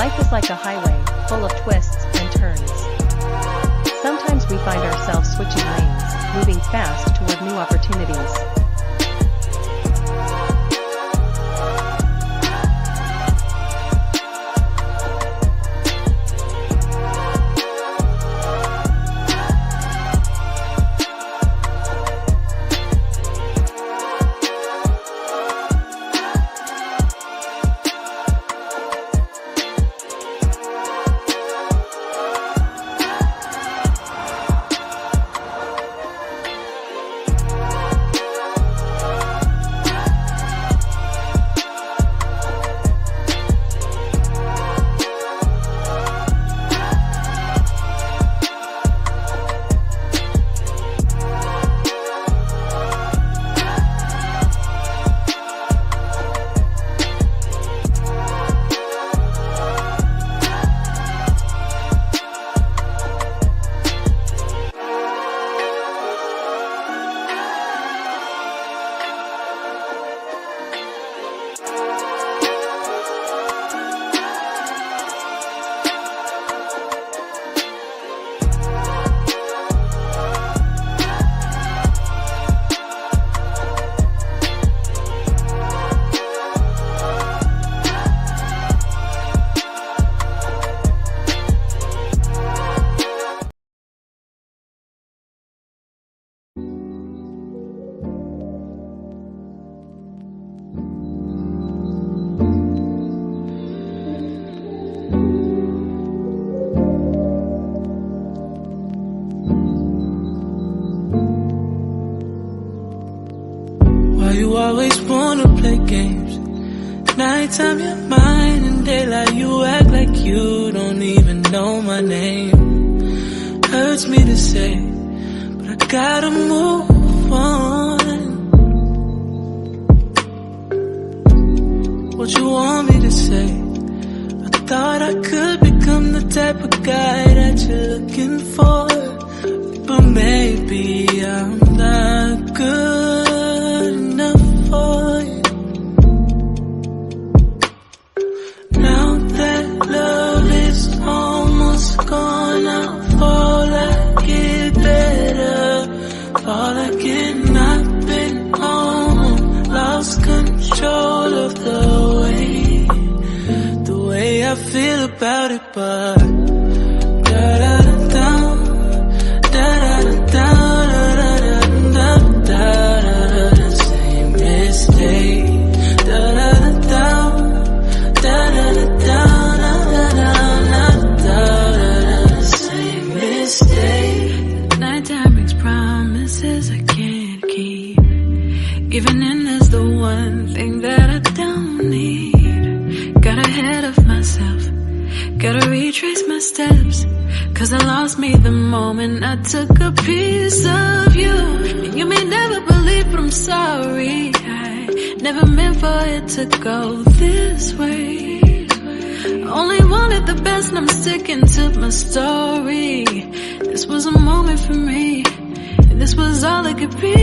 Life is like a highway, full of twists and turns. Sometimes we find ourselves switching lanes, moving fast toward new opportunities. You always wanna play games. Nighttime you're mine, and daylight you act like you don't even know my name. Hurts me to say, but I gotta move on. What you want me to say? I thought I could become the type of guy that you're looking for, but maybe I'm not good enough for you. Now that love is almost gone, I fall like it better, fall like it not been on. Lost control of the way I feel about it, but da-da-da-da, da-da-da-da. Same mistake. Da-da-da-da, da-da-da-da, same mistake. Nighttime makes promises I can't keep. Giving in is the one thing that I don't need. Got ahead of myself, gotta retrace my steps, 'cause I lost me the moment I took a piece of you. And you may never believe, but I'm sorry, I never meant for it to go this way. I only wanted the best and I'm sticking to my story. This was a moment for me, and this was all it could be.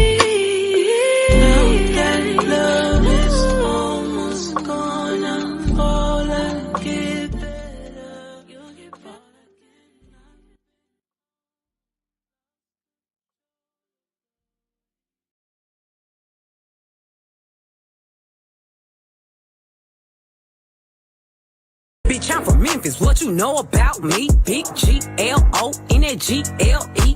Now that love is almost gone, I fall like it better. You'll get fall again. Bitch, I'm from Memphis. What you know about me? Big G-L-O, N-A-G-L-E.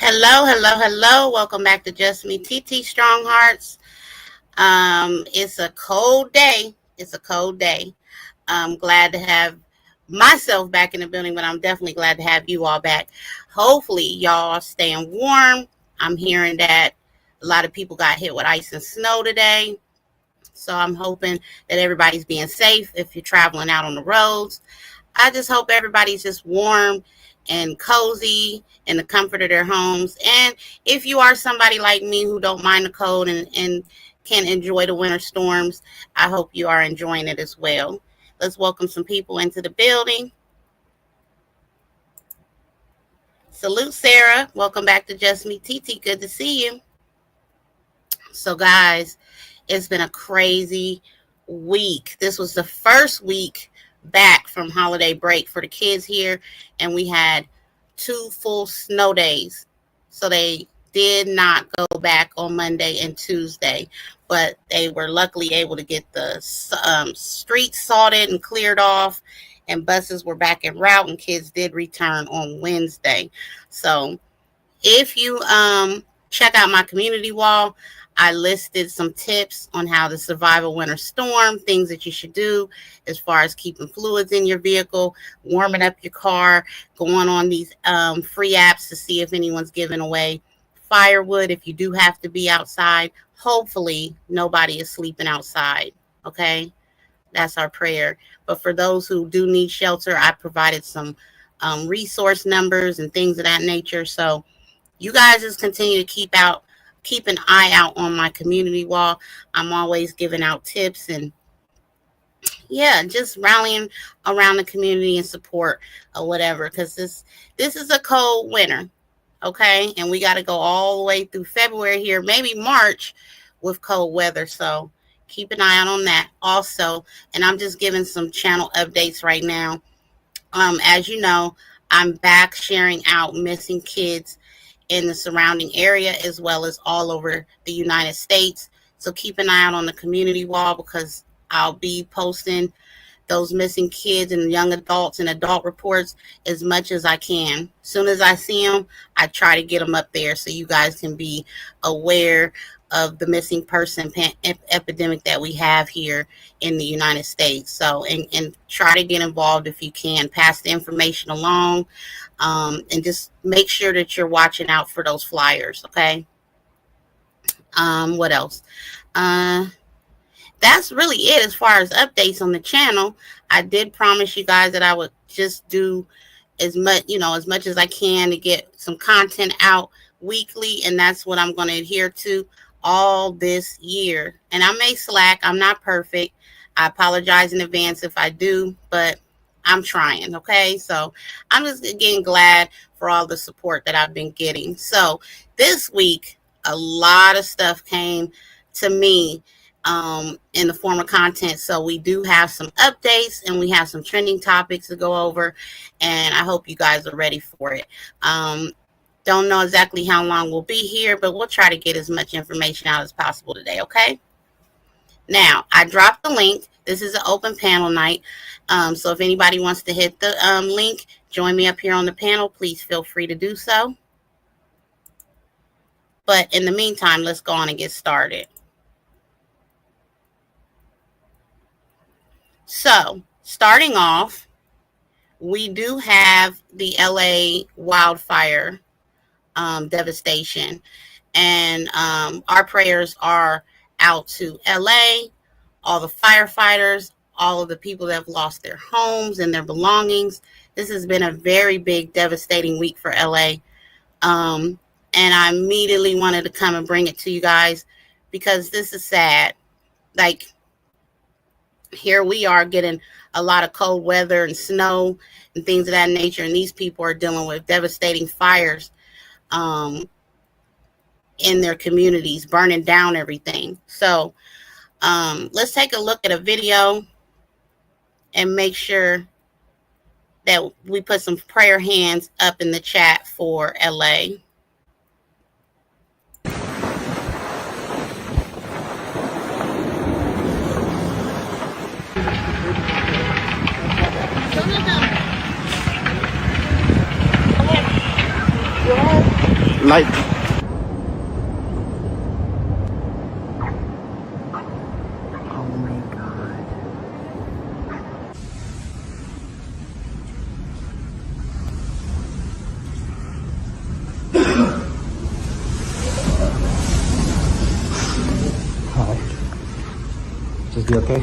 Hello, hello, hello. Welcome back to JusMe TT Strong Hearts. It's a cold day. It's a cold day. I'm glad to have myself back in the building, but I'm definitely glad to have you all back. Hopefully, y'all are staying warm. I'm hearing that a lot of people got hit with ice and snow today. So I'm hoping that everybody's being safe if you're traveling out on the roads. I just hope everybody's just warm and cozy in the comfort of their homes. And if you are somebody like me who don't mind the cold and can enjoy the winter storms, I hope you are enjoying it as well. Let's welcome some people into the building. Salute, Sarah. Welcome back to JusMe TT. Good to see you. So, guys, it's been a crazy week. This was the first week back from holiday break for the kids here, and we had 2 full snow days. So they did not go back on Monday and Tuesday, but they were luckily able to get the streets salted and cleared off, and buses were back en route, and kids did return on Wednesday. So if you check out my community wall, I listed some tips on how to survive a winter storm, things that you should do as far as keeping fluids in your vehicle, warming up your car, going on these free apps to see if anyone's giving away firewood if you do have to be outside. Hopefully, nobody is sleeping outside, okay? That's our prayer. But for those who do need shelter, I provided some resource numbers and things of that nature. So you guys just continue to keep an eye out on my community wall. I'm always giving out tips and just rallying around the community and support or whatever, because this is a cold winter, okay? And we got to go all the way through February here, maybe March, with cold weather. So keep an eye out on that also. And I'm just giving some channel updates right now. As you know, I'm back sharing out missing kids in the surrounding area as well as all over the United States. So keep an eye out on the community wall, because I'll be posting those missing kids and young adults and adult reports as much as I can. As soon as I see them, I try to get them up there so you guys can be aware of the missing person epidemic that we have here in the United States. So, and try to get involved if you can. Pass the information along, and just make sure that you're watching out for those flyers, okay? What else? That's really it as far as updates on the channel. I did promise you guys that I would just do as much as I can to get some content out weekly, and that's what I'm going to adhere to all this year. And I may slack. I'm not perfect. I apologize in advance if I do, but I'm trying, okay? So I'm just again glad for all the support that I've been getting. So this week, a lot of stuff came to me in the form of content. So we do have some updates and we have some trending topics to go over, and I hope you guys are ready for it. Don't know exactly how long we'll be here, but we'll try to get as much information out as possible today, okay? Now, I dropped the link. This is an open panel night. So if anybody wants to hit the link, join me up here on the panel, please feel free to do so. But in the meantime, let's go on and get started. So, starting off, we do have the LA wildfire devastation, and our prayers are out to LA, all the firefighters, all of the people that have lost their homes and their belongings. This has been a very big, devastating week for LA. And I immediately wanted to come and bring it to you guys because this is sad. Like, here we are getting a lot of cold weather and snow and things of that nature, and these people are dealing with devastating fires in their communities, burning down everything. So let's take a look at a video and make sure that we put some prayer hands up in the chat for LA. Like, Oh my God. hi. Just be okay.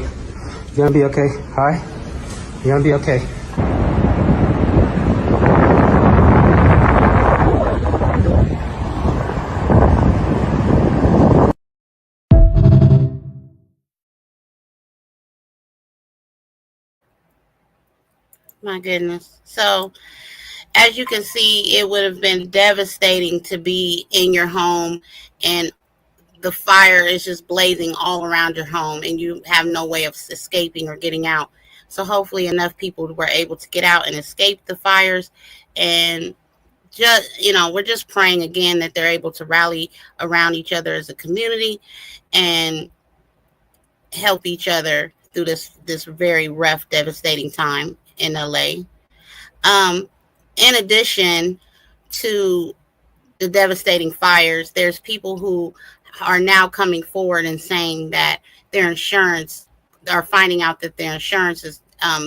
You're gonna be okay. Hi. You're gonna be okay. My goodness. So, as you can see, it would have been devastating to be in your home and the fire is just blazing all around your home and you have no way of escaping or getting out. So hopefully enough people were able to get out and escape the fires. And just, we're just praying again that they're able to rally around each other as a community and help each other through this very rough, devastating time in LA. In addition to the devastating fires, there's people who are now coming forward and saying that their insurance are finding out that their insurance is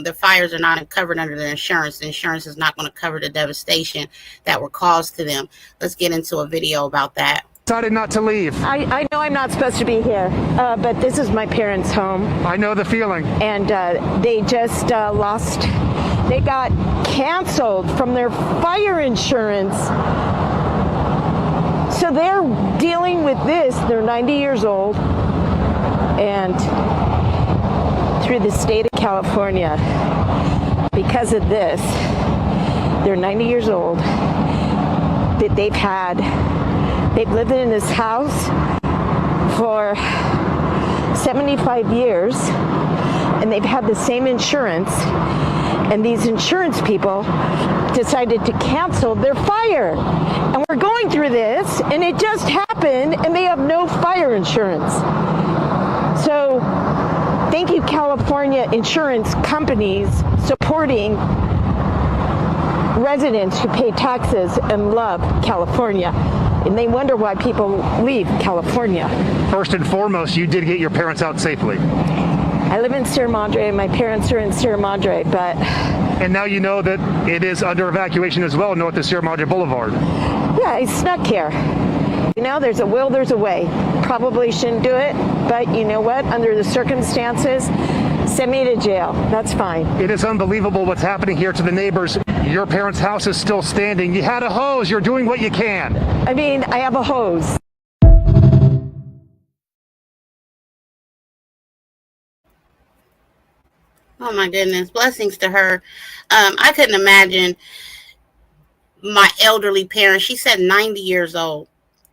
the fires are not covered under their insurance. The insurance is not going to cover the devastation that were caused to them. Let's get into a video about that. Decided not to leave. I know I'm not supposed to be here, but this is my parents' home. I know the feeling. And they just they got canceled from their fire insurance. So they're dealing with this. They're 90 years old. And through the state of California, because of this, they're 90 years old, that they've lived in this house for 75 years, and they've had the same insurance, and these insurance people decided to cancel their fire. And we're going through this, and it just happened, and they have no fire insurance. So thank you, California insurance companies, supporting residents who pay taxes and love California. And they wonder why people leave California. First and foremost, you did get your parents out safely. I live in Sierra Madre. My parents are in Sierra Madre, but... And now you know that it is under evacuation as well, north of Sierra Madre Boulevard. Yeah, I snuck here. There's a will, there's a way. Probably shouldn't do it, but you know what? Under the circumstances, send me to jail. That's fine. It is unbelievable what's happening here to the neighbors. Your parents' house is still standing. You had a hose. You're doing what you can. I have a hose. Oh my goodness. Blessings to her. I couldn't imagine my elderly parents. She said 90 years old.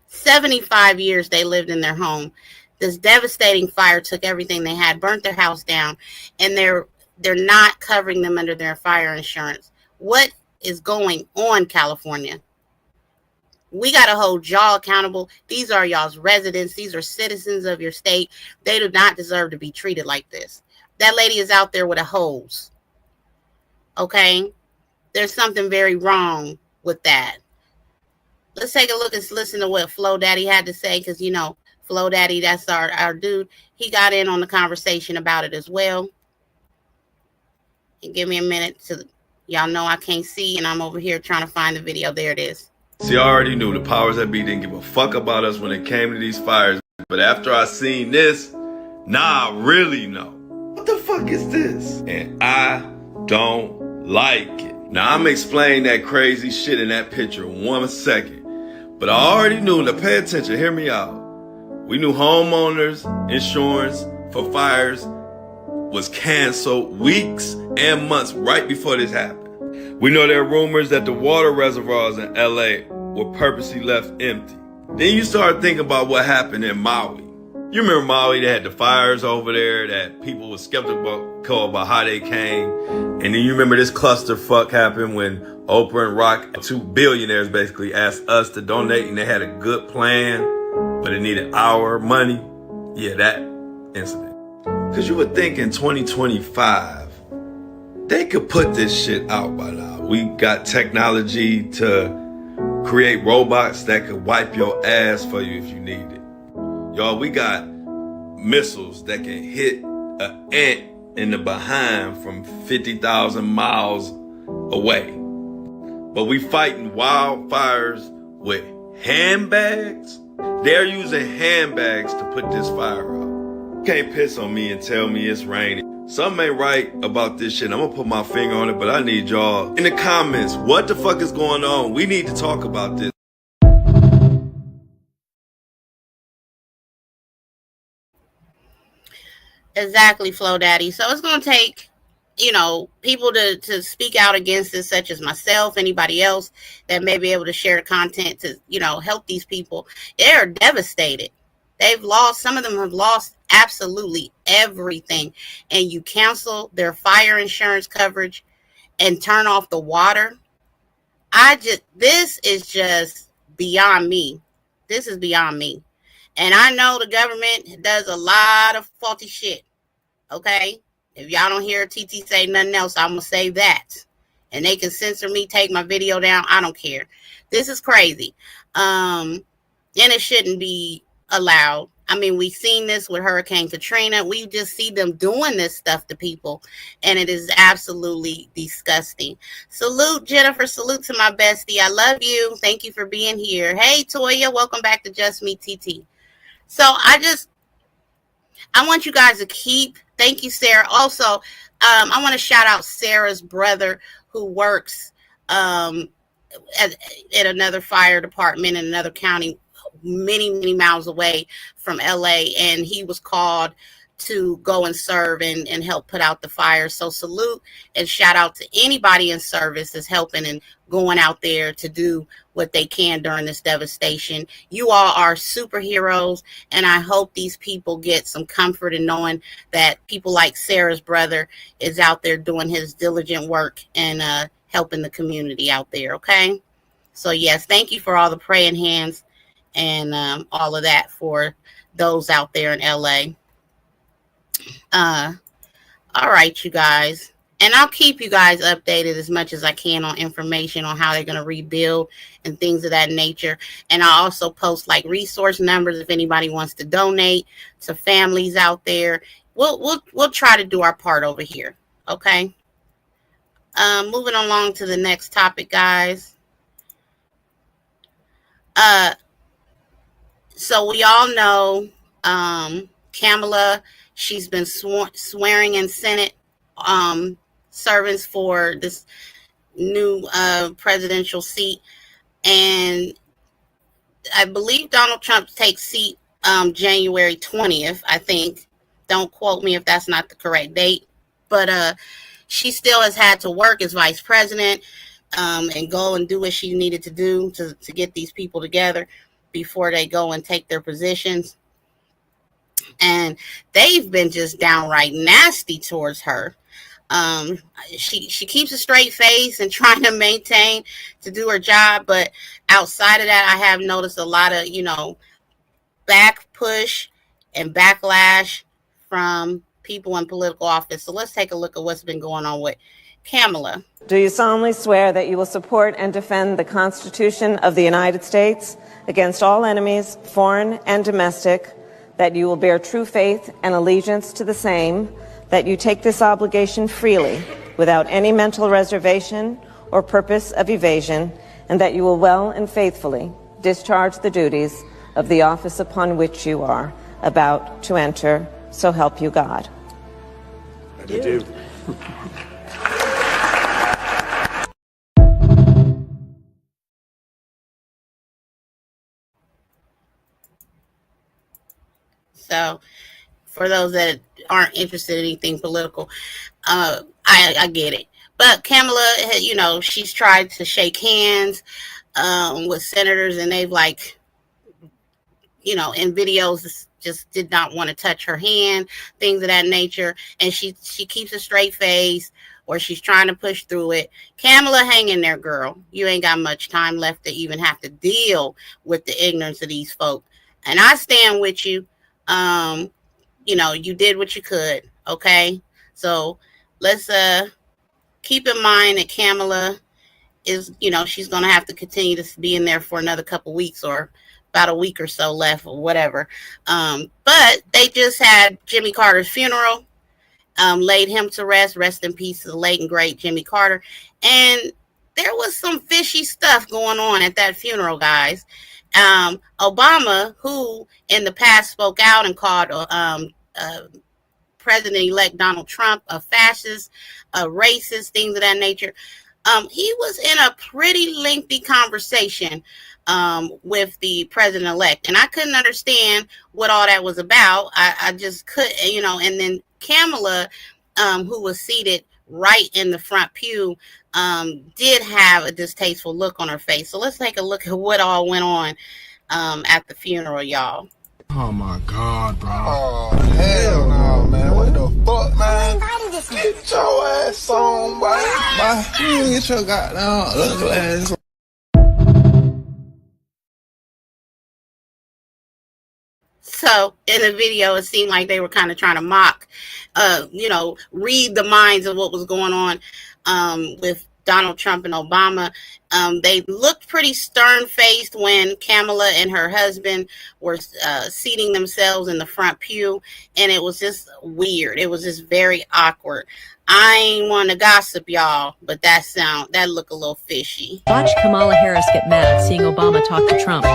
75 years they lived in their home. This devastating fire took everything they had, burnt their house down, and they're not covering them under their fire insurance. What is going on, California? We got to hold y'all accountable. These are y'all's residents. These are citizens of your state. They do not deserve to be treated like this. That lady is out there with a hose. Okay? There's something very wrong with that. Let's take a look and listen to what Flo Daddy had to say, because, Flo Daddy, that's our dude. He got in on the conversation about it as well. And give me a minute to, y'all know I can't see, and I'm over here trying to find the video. There it is. See, I already knew the powers that be didn't give a fuck about us when it came to these fires. But after I seen this, now I really know. What the fuck is this? And I don't like it. Now I'm explaining that crazy shit in that picture in 1 second. But I already knew, to pay attention, hear me out. We knew homeowners insurance for fires was canceled weeks and months right before this happened. We know there are rumors that the water reservoirs in LA were purposely left empty. Then you start thinking about what happened in Maui. You remember Maui, they had the fires over there that people were skeptical about how they came. And then you remember this clusterfuck happened when Oprah and Rock, two billionaires basically, asked us to donate, and they had a good plan, but it needed our money. Yeah, that incident. Because you would think in 2025, they could put this shit out by now. We got technology to create robots that could wipe your ass for you if you need it. Y'all, we got missiles that can hit an ant in the behind from 50,000 miles away. But we fighting wildfires with handbags? They're using handbags to put this fire out. You can't piss on me and tell me it's raining. Something ain't right about this shit. I'm gonna put my finger on it, but I need y'all in the comments. What the fuck is going on? We need to talk about this. Exactly, Flo Daddy. So it's going to take, people to speak out against this, such as myself, anybody else that may be able to share the content to, help these people. They're devastated. Some of them have lost absolutely everything. And you cancel their fire insurance coverage and turn off the water. This is just beyond me. This is beyond me. And I know the government does a lot of faulty shit. Okay? If y'all don't hear TT say nothing else, I'm going to say that. And they can censor me, take my video down. I don't care. This is crazy. And it shouldn't be allowed. I mean, we've seen this with Hurricane Katrina. We just see them doing this stuff to people. And it is absolutely disgusting. Salute, Jennifer. Salute to my bestie. I love you. Thank you for being here. Hey, Toya. Welcome back to JusMe TT. So I want you guys to thank you, Sarah. Also, I want to shout out Sarah's brother who works at another fire department in another county, many, many miles away from LA. And he was called to go and serve and help put out the fire. So salute and shout out to anybody in service that's helping and going out there to do what they can during this devastation. You all are superheroes, and I hope these people get some comfort in knowing that people like Sarah's brother is out there doing his diligent work and helping the community out there, okay? So yes, thank you for all the praying hands and all of that for those out there in LA. All right, you guys. And I'll keep you guys updated as much as I can on information on how they're going to rebuild and things of that nature. And I'll also post like resource numbers if anybody wants to donate to families out there. We'll try to do our part over here. Okay. Moving along to the next topic, guys. So we all know Kamala, she's been swearing in Senate servants for this new presidential seat. And I believe Donald Trump takes seat January 20th, I think. Don't quote me if that's not the correct date. But she still has had to work as vice president and go and do what she needed to do to get these people together before they go and take their positions. And they've been just downright nasty towards her. She keeps a straight face and trying to maintain to do her job, but outside of that, I have noticed a lot of, back push and backlash from people in political office. So let's take a look at what's been going on with Kamala. Do you solemnly swear that you will support and defend the Constitution of the United States against all enemies, foreign and domestic, that you will bear true faith and allegiance to the same, that you take this obligation freely, without any mental reservation or purpose of evasion, and that you will well and faithfully discharge the duties of the office upon which you are about to enter, so help you God? I do. So for those that aren't interested in anything political, I get it. But Kamala, she's tried to shake hands with senators, and they've in videos just did not want to touch her hand, things of that nature. And she keeps a straight face, or she's trying to push through it. Kamala, hang in there, girl. You ain't got much time left to even have to deal with the ignorance of these folk. And I stand with you. You did what you could. Okay. So let's keep in mind that Kamala is, she's going to have to continue to be in there for another couple weeks, or about a week or so left, or whatever. But they just had Jimmy Carter's funeral, laid him to rest. Rest in peace to the late and great Jimmy Carter. And there was some fishy stuff going on at that funeral, guys. Obama, who in the past spoke out and called President-elect Donald Trump a fascist, a racist, things of that nature. He was in a pretty lengthy conversation with the president-elect, and I couldn't understand what all that was about. I just couldn't, and then Kamala, who was seated right in the front pew, did have a distasteful look on her face. So let's take a look at what all went on at the funeral, y'all. Oh my God, bro. Oh, hell no, man. What the fuck, man? Get your ass on, boy. You get your goddamn ugly ass on. So in the video, it seemed like they were kind of trying to mock, read the minds of what was going on with Donald Trump and Obama. They looked pretty stern-faced when Kamala and her husband were seating themselves in the front pew, and it was just weird. It was just very awkward. I ain't want to gossip, y'all, but that looked a little fishy. Watch Kamala Harris get mad seeing Obama talk to Trump.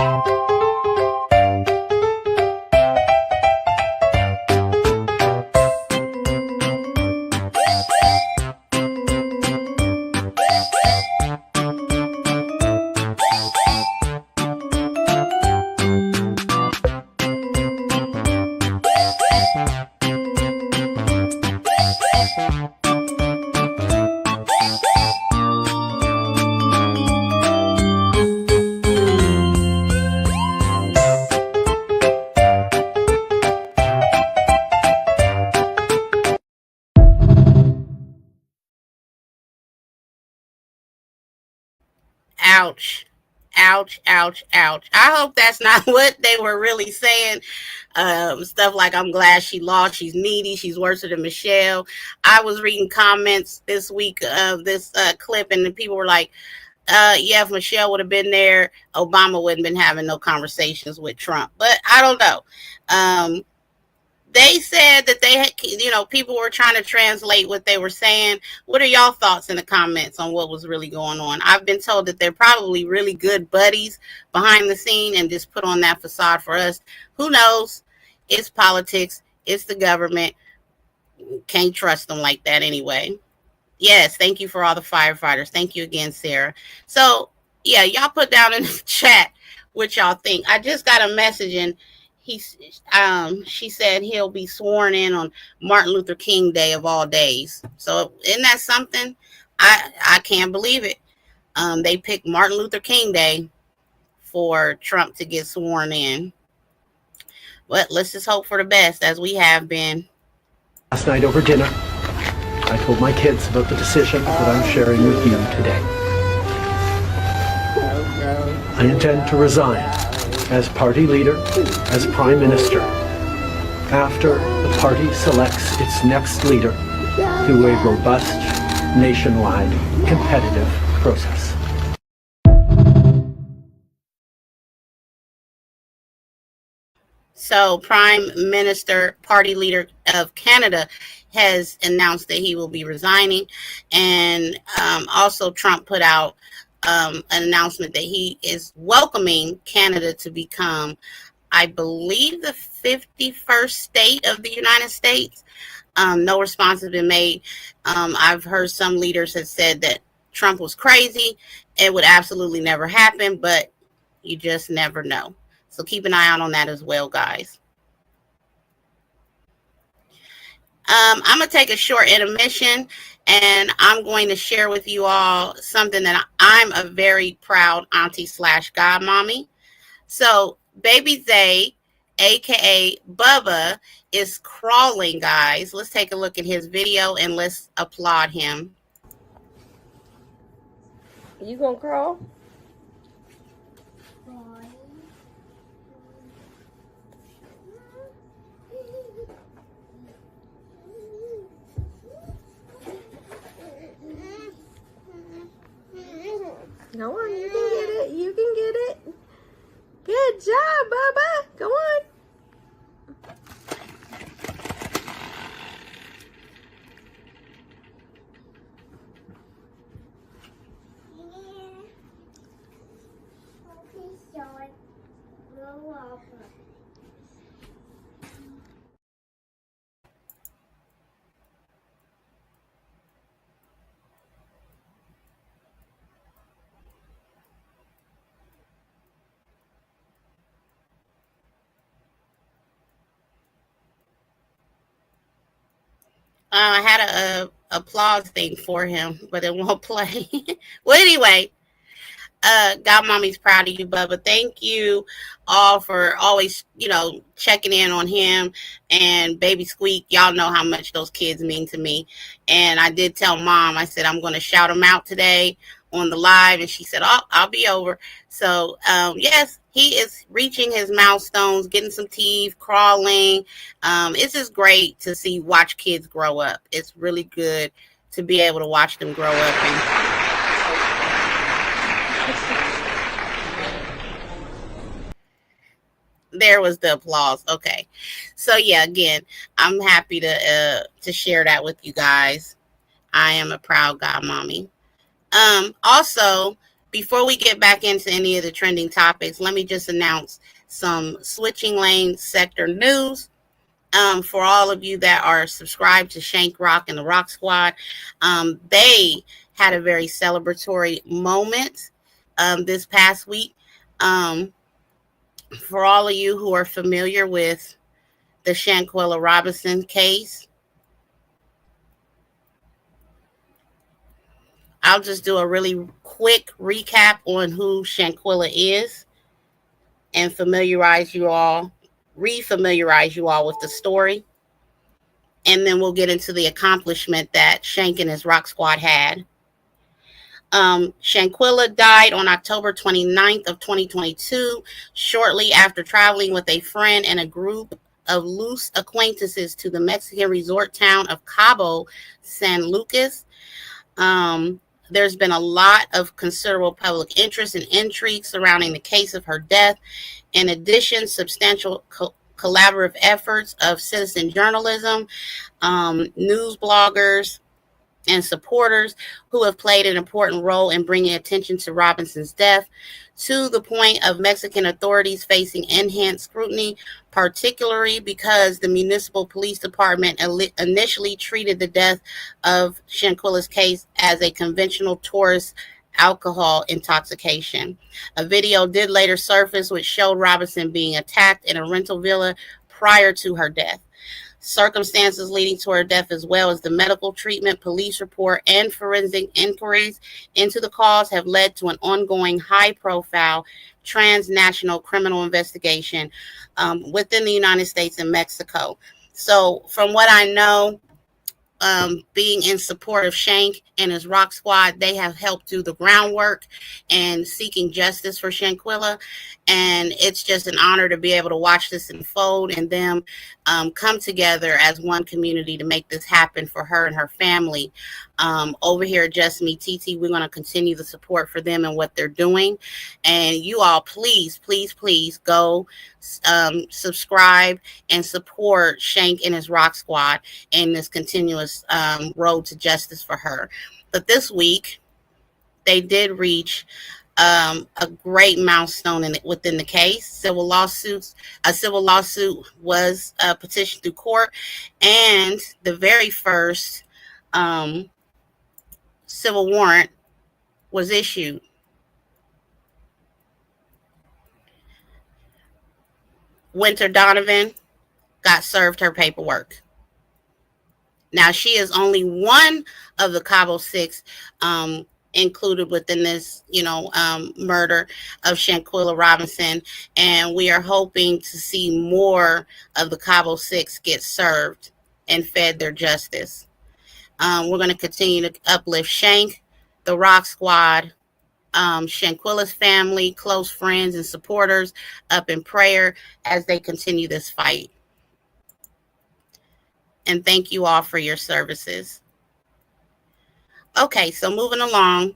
Ouch. Ouch, ouch, ouch. I hope that's not what they were really saying. Stuff like, I'm glad she lost. She's needy. She's worse than Michelle. I was reading comments this week of this clip, and the people were like, yeah, if Michelle would have been there, Obama wouldn't have been having no conversations with Trump. But I don't know. They said that they had, people were trying to translate what they were saying. What are y'all thoughts in the comments on what was really going on? I've been told that they're probably really good buddies behind the scene and just put on that facade for us. Who knows? It's politics. It's the government. Can't trust them like that anyway. Yes, thank you for all the firefighters. Thank you again, Sarah. So, yeah, y'all put down in the chat what y'all think. I just got a message, and she said he'll be sworn in on Martin Luther King Day of all days. So isn't that something? I can't believe it. They picked Martin Luther King Day for Trump to get sworn in. But let's just hope for the best, as we have been. Last night over dinner, I told my kids about the decision that I'm sharing with you today. I intend to resign as party leader, as prime minister, after the party selects its next leader through a robust, nationwide, competitive process. So Prime Minister, party leader of Canada, has announced that he will be resigning. And also Trump put out an announcement that he is welcoming Canada to become, I believe, the 51st state of the United States. No response has been made. I've heard some leaders have said that Trump was crazy. It would absolutely never happen, but you just never know. So keep an eye out on that as well, guys. I'm going to take a short intermission, and I'm going to share with you all something that I'm a very proud auntie / godmommy. So baby Zay, aka Bubba, is crawling, guys. Let's take a look at his video and let's applaud him. You gonna crawl? Go on, you can get it. You can get it. Good job, Bubba. Go on. I had a applause thing for him, but it won't play. Well, anyway, Godmommy's proud of you, Bubba. Thank you all for always, checking in on him and Baby Squeak. Y'all know how much those kids mean to me. And I did tell Mom, I said, I'm going to shout them out today on the live. And she said, oh, I'll be over. So, yes, he is reaching his milestones, getting some teeth, crawling. It's just great to watch kids grow up. It's really good to be able to watch them grow up. And there was the applause. Okay. So yeah, again, I'm happy to share that with you guys. I am a proud godmommy. Also, before we get back into any of the trending topics, let me just announce some switching lanes sector news. For all of you that are subscribed to Shank Rock and the Rock Squad, they had a very celebratory moment this past week. For all of you who are familiar with the Shanquella Robinson case, I'll just do a really quick recap on who Shanquella is and refamiliarize you all with the story. And then we'll get into the accomplishment that Shank and his Rock Squad had. Shanquella died on October 29th of 2022, shortly after traveling with a friend and a group of loose acquaintances to the Mexican resort town of Cabo San Lucas. There's been a lot of considerable public interest and intrigue surrounding the case of her death. In addition, substantial collaborative efforts of citizen journalism, news bloggers, and supporters who have played an important role in bringing attention to Robinson's death, to the point of Mexican authorities facing enhanced scrutiny, particularly because the municipal police department initially treated the death of Shanquella's case as a conventional tourist alcohol intoxication. A video did later surface which showed Robinson being attacked in a rental villa prior to her death. Circumstances leading to her death, as well as the medical treatment, police report, and forensic inquiries into the cause, have led to an ongoing high-profile transnational criminal investigation within the United States and Mexico. So from what I know, being in support of Shank and his Rock Squad, they have helped do the groundwork and seeking justice for Shanquella. And it's just an honor to be able to watch this unfold and them come together as one community to make this happen for her and her family. Over here at JusMe TT, we're going to continue the support for them and what they're doing. And you all, please, please, please go subscribe and support Shank and his Rock Squad in this continuous road to justice for her. But this week, they did reach a great milestone within the case. A civil lawsuit was petitioned through court, and the very first civil warrant was issued. Winter Donovan got served her paperwork. Now, she is only one of the Cabo Six included within this, murder of Shanquella Robinson. And we are hoping to see more of the Cabo Six get served and fed their justice. We're going to continue to uplift Shank, the Rock Squad, Shanquella's family, close friends, and supporters up in prayer as they continue this fight. And thank you all for your services. Okay, so moving along.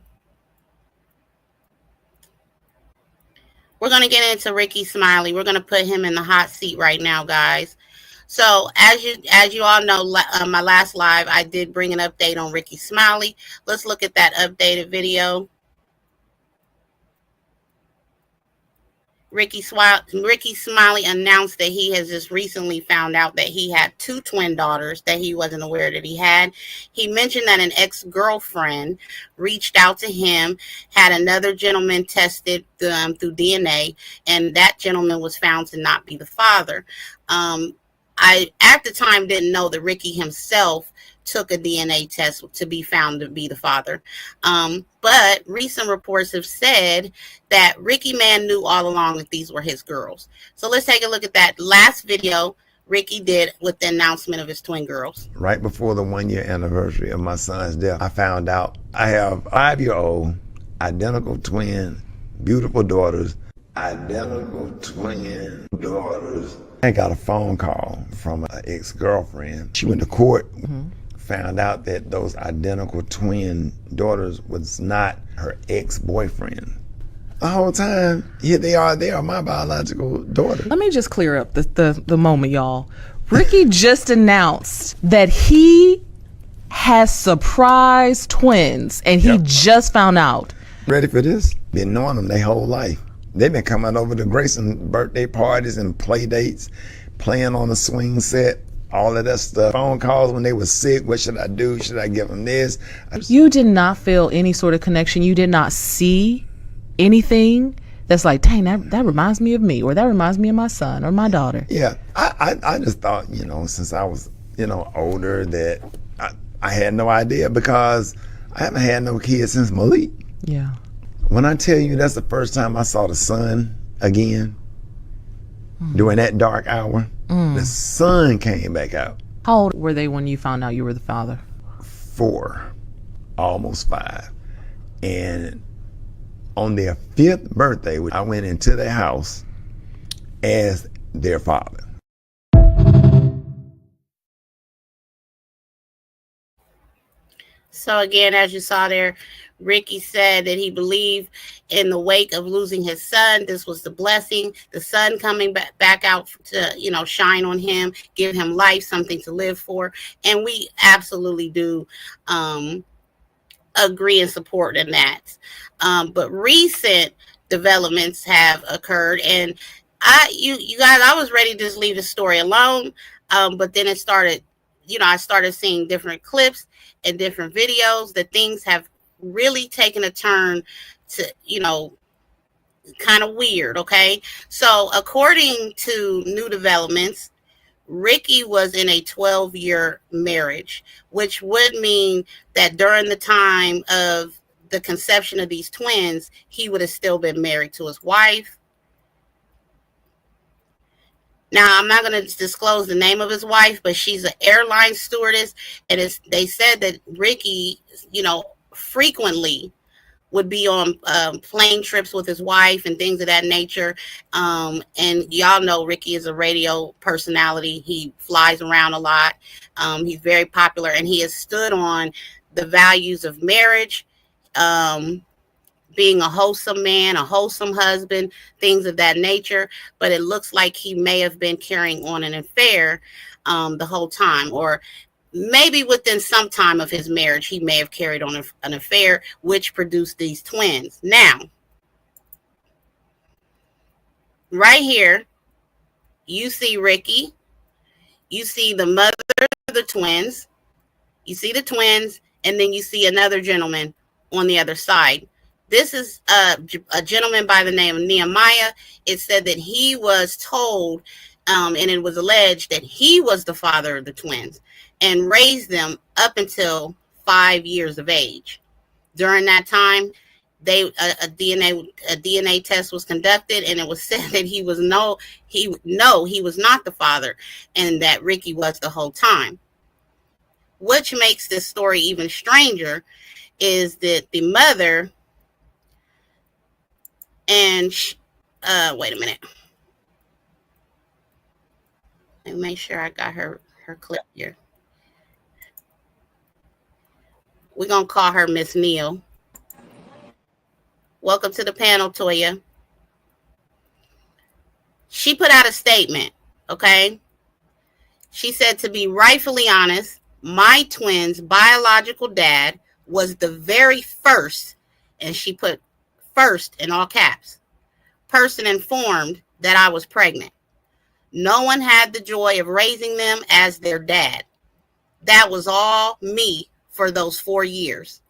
we're going to get into Rickey Smiley. We're going to put him in the hot seat right now, guys. So as you all know, my last live, I did bring an update on Rickey Smiley. Let's look at that updated video. Rickey Smiley announced that he has just recently found out that he had 2 twin daughters that he wasn't aware that he had. He mentioned that an ex-girlfriend reached out to him, had another gentleman tested through DNA, and that gentleman was found to not be the father. I, at the time, didn't know that Rickey himself took a DNA test to be found to be the father. But recent reports have said that Rickey Man knew all along that these were his girls. So let's take a look at that last video Rickey did with the announcement of his twin girls. Right before the 1-year anniversary of my son's death, I found out I have 5-year-old, identical twin, beautiful daughters, identical twin daughters. I got a phone call from an ex-girlfriend. She went to court, found out that those identical twin daughters was not her ex-boyfriend. The whole time, here they are my biological daughters. Let me just clear up the moment, y'all. Rickey just announced that he has surprise twins, and he just found out. Ready for this? Been knowing them their whole life. They've been coming over to Grayson birthday parties and play dates, playing on the swing set, all of that stuff. Phone calls when they were sick. What should I do? Should I give them this? You did not feel any sort of connection. You did not see anything that's like, dang, that reminds me of me, or that reminds me of my son or my daughter. Yeah, I just thought, since I was, older, that I had no idea, because I haven't had no kids since Malik. Yeah. When I tell you that's the first time I saw the sun again, during that dark hour, the sun came back out. How old were they when you found out you were the father? 4, almost 5. And on their 5th birthday, I went into their house as their father. So again, as you saw there, Rickey said that he believed in the wake of losing his son, this was the blessing, the sun coming back out to, shine on him, give him life, something to live for. And we absolutely do agree and support in that. But recent developments have occurred, and you guys, I was ready to just leave the story alone. But then it started, I started seeing different clips and different videos that things have really taken a turn to, kind of weird. Okay. So according to new developments, Rickey was in a 12-year marriage, which would mean that during the time of the conception of these twins, he would have still been married to his wife. Now, I'm not going to disclose the name of his wife, but she's an airline stewardess. And they said that Rickey, frequently would be on plane trips with his wife and things of that nature. And y'all know Rickey is a radio personality. He flies around a lot. He's very popular, and he has stood on the values of marriage, being a wholesome man, a wholesome husband, things of that nature. But it looks like he may have been carrying on an affair the whole time, or maybe within some time of his marriage, he may have carried on an affair, which produced these twins. Now, right here, you see Rickey, you see the mother of the twins, you see the twins, and then you see another gentleman on the other side. This is a gentleman by the name of Nehemiah. It said that he was told, and it was alleged that he was the father of the twins and raised them up until 5 years of age. During that time, a DNA test was conducted, and it was said that he was not the father, and that Rickey was the whole time. Which makes this story even stranger is that the mother and wait a minute. Let me make sure I got her clip here. We're going to call her Miss Neal. Welcome to the panel, Toya. She put out a statement, okay? She said, to be rightfully honest, my twins' biological dad was the very first, and she put first in all caps, person informed that I was pregnant. No one had the joy of raising them as their dad. That was all me for those 4 years.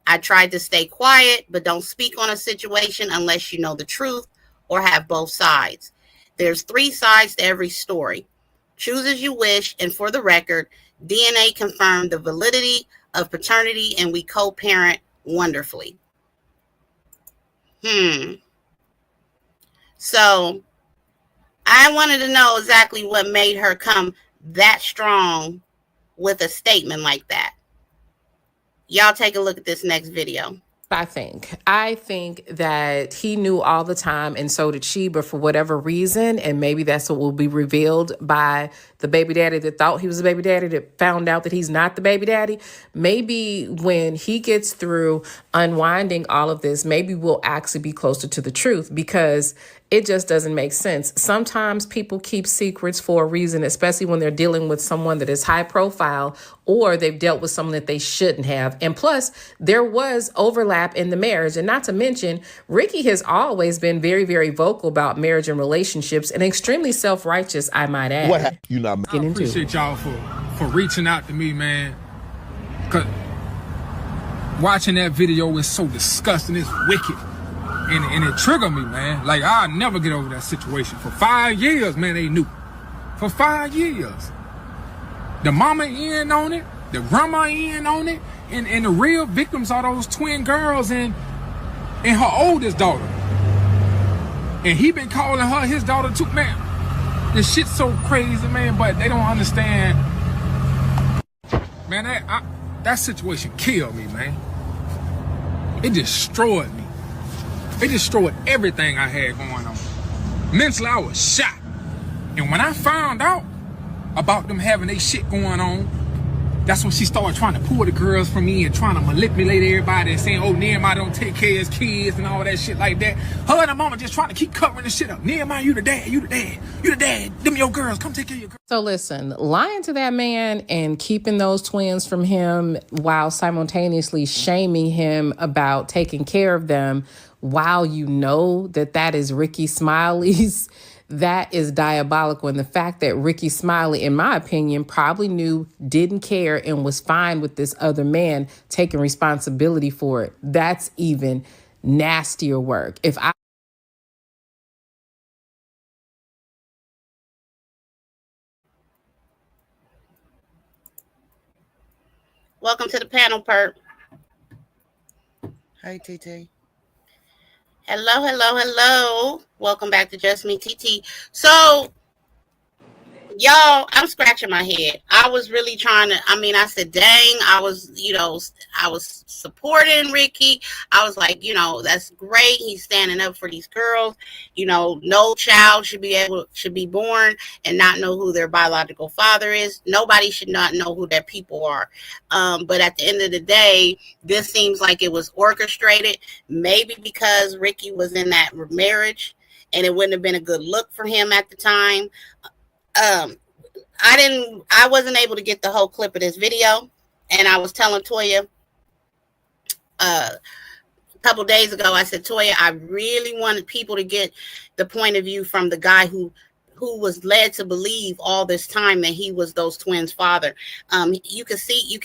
I tried to stay quiet, but don't speak on a situation unless you know the truth or have both sides. There's 3 sides to every story. Choose as you wish, and for the record, DNA confirmed the validity of paternity and we co-parent wonderfully. So I wanted to know exactly what made her come that strong with a statement like that. Y'all take a look at this next video. I think that he knew all the time, and so did she, but for whatever reason, and maybe that's what will be revealed by the baby daddy that thought he was a baby daddy that found out that he's not the baby daddy. Maybe when he gets through unwinding all of this, maybe we'll actually be closer to the truth, because it just doesn't make sense. Sometimes people keep secrets for a reason, especially when they're dealing with someone that is high profile or they've dealt with someone that they shouldn't have. And plus, there was overlap in the marriage. And not to mention, Rickey has always been very, very vocal about marriage and relationships and extremely self-righteous, I might add. What you not get into? I appreciate y'all for reaching out to me, man. Because watching that video is so disgusting. It's wicked. And it triggered me, man. Like, I'll never get over that situation. For 5 years, man, they knew. For 5 years. The mama in on it, the grandma in on it, and the real victims are those twin girls and her oldest daughter. And he been calling her his daughter too, man. This shit's so crazy, man, but they don't understand. Man, that situation killed me, man. It destroyed me. It destroyed everything I had going on. Mentally, I was shot. And when I found out about them having their shit going on, that's when she started trying to pull the girls from me and trying to manipulate everybody and saying, oh, Nehemiah don't take care of his kids and all that shit like that. Her and her mama just trying to keep covering the shit up. Nehemiah, you the dad, you the dad, you the dad. Them your girls, come take care of your girls. So listen, lying to that man and keeping those twins from him while simultaneously shaming him about taking care of them while you know that that is Rickey Smiley's, that is diabolical. And the fact that Rickey Smiley, in my opinion, probably knew, didn't care, and was fine with this other man taking responsibility for it, that's even nastier work. Welcome to the panel, Perp. Hey, TT. Hello. Welcome back to JusMe TT. So, y'all, I'm scratching my head. I was really trying to, I said, dang, I was supporting Rickey. I was like, that's great. He's standing up for these girls. No child should be born and not know who their biological father is. Nobody should not know who their people are. But at the end of the day, this seems like it was orchestrated, maybe because Rickey was in that marriage and it wouldn't have been a good look for him at the time. I wasn't able to get the whole clip of this video, and I was telling Toya a couple days ago, I said, Toya, I really wanted people to get the point of view from the guy who was led to believe all this time that he was those twins' father. You can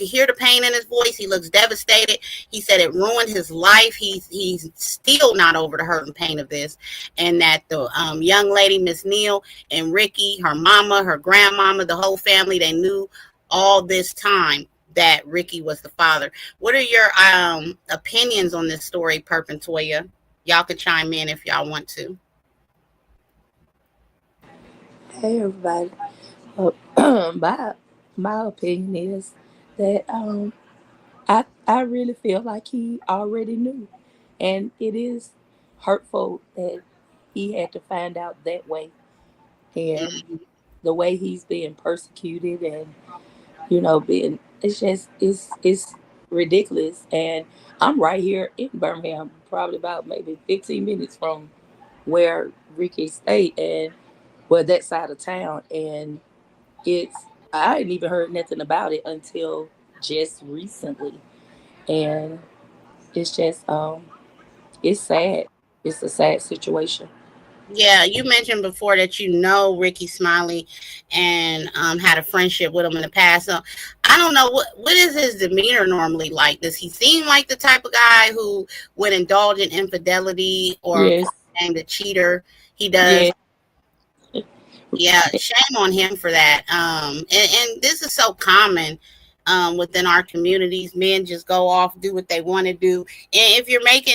hear the pain in his voice. He looks devastated. He said it ruined his life. He's still not over the hurt and pain of this. And that the young lady, Miss Neal, and Rickey, her mama, her grandmama, the whole family, they knew all this time that Rickey was the father. What are your opinions on this story, Perp and Toya? Y'all can chime in if y'all want to. Hey everybody. My opinion is that I really feel like he already knew, and it is hurtful that he had to find out that way, and the way he's being persecuted and it's ridiculous. And I'm right here in Birmingham, probably about maybe 15 minutes from where Rickey stayed, and that side of town, and I hadn't even heard nothing about it until just recently, and it's just it's sad. It's a sad situation. Yeah, you mentioned before that you know Rickey Smiley and had a friendship with him in the past. So I don't know what is his demeanor normally like. Does he seem like the type of guy who would indulge in infidelity or Yes. named a cheater? He does. Yeah. Yeah, shame on him for that. And this is so common within our communities. Men just go off, do what they want to do, and if you're making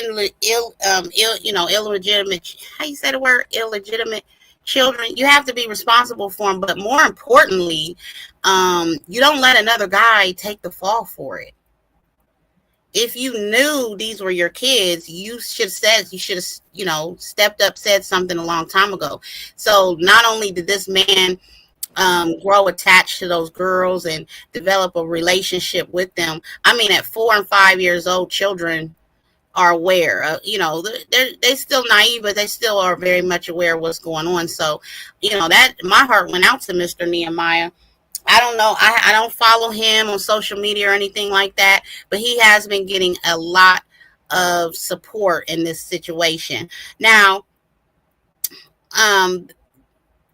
illegitimate, how you say the word, illegitimate children, you have to be responsible for them. But more importantly, you don't let another guy take the fall for it. If you knew these were your kids, you should have stepped up, said something a long time ago. So not only did this man grow attached to those girls and develop a relationship with them, I mean, at 4 and 5 years old, children are aware. They still naive, but they still are very much aware of what's going on. So, that my heart went out to Mr. Nehemiah. I don't know. I don't follow him on social media or anything like that, but he has been getting a lot of support in this situation. Now,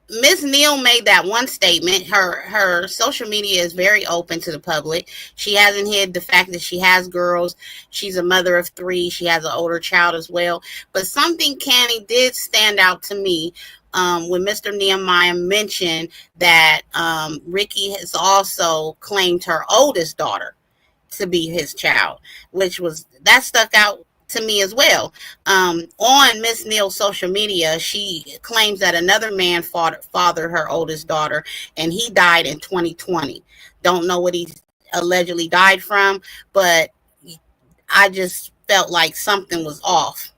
Miss Neal made that one statement. Her social media is very open to the public. She hasn't hid the fact that she has girls. She's a mother of 3. She has an older child as well. But something, Canny, did stand out to me when Mr. Nehemiah mentioned that Rickey has also claimed her oldest daughter to be his child, that stuck out to me as well. On Miss Neal's social media, she claims that another man fathered her oldest daughter, and he died in 2020. Don't know what he allegedly died from, but I just felt like something was off.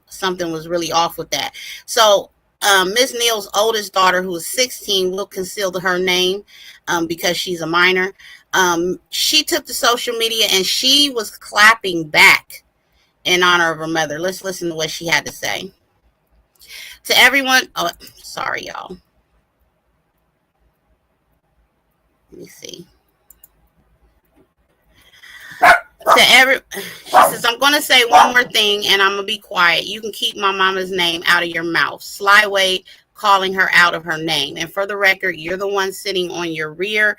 Something was really off with that. So Miss Neal's oldest daughter, who is 16, will conceal her name because she's a minor. She took to social media and she was clapping back in honor of her mother. Let's listen to what she had to say. To everyone, sorry, y'all. Let me see. She says, I'm going to say one more thing and I'm going to be quiet. You can keep my mama's name out of your mouth. Slyway calling her out of her name. And for the record, you're the one sitting on your rear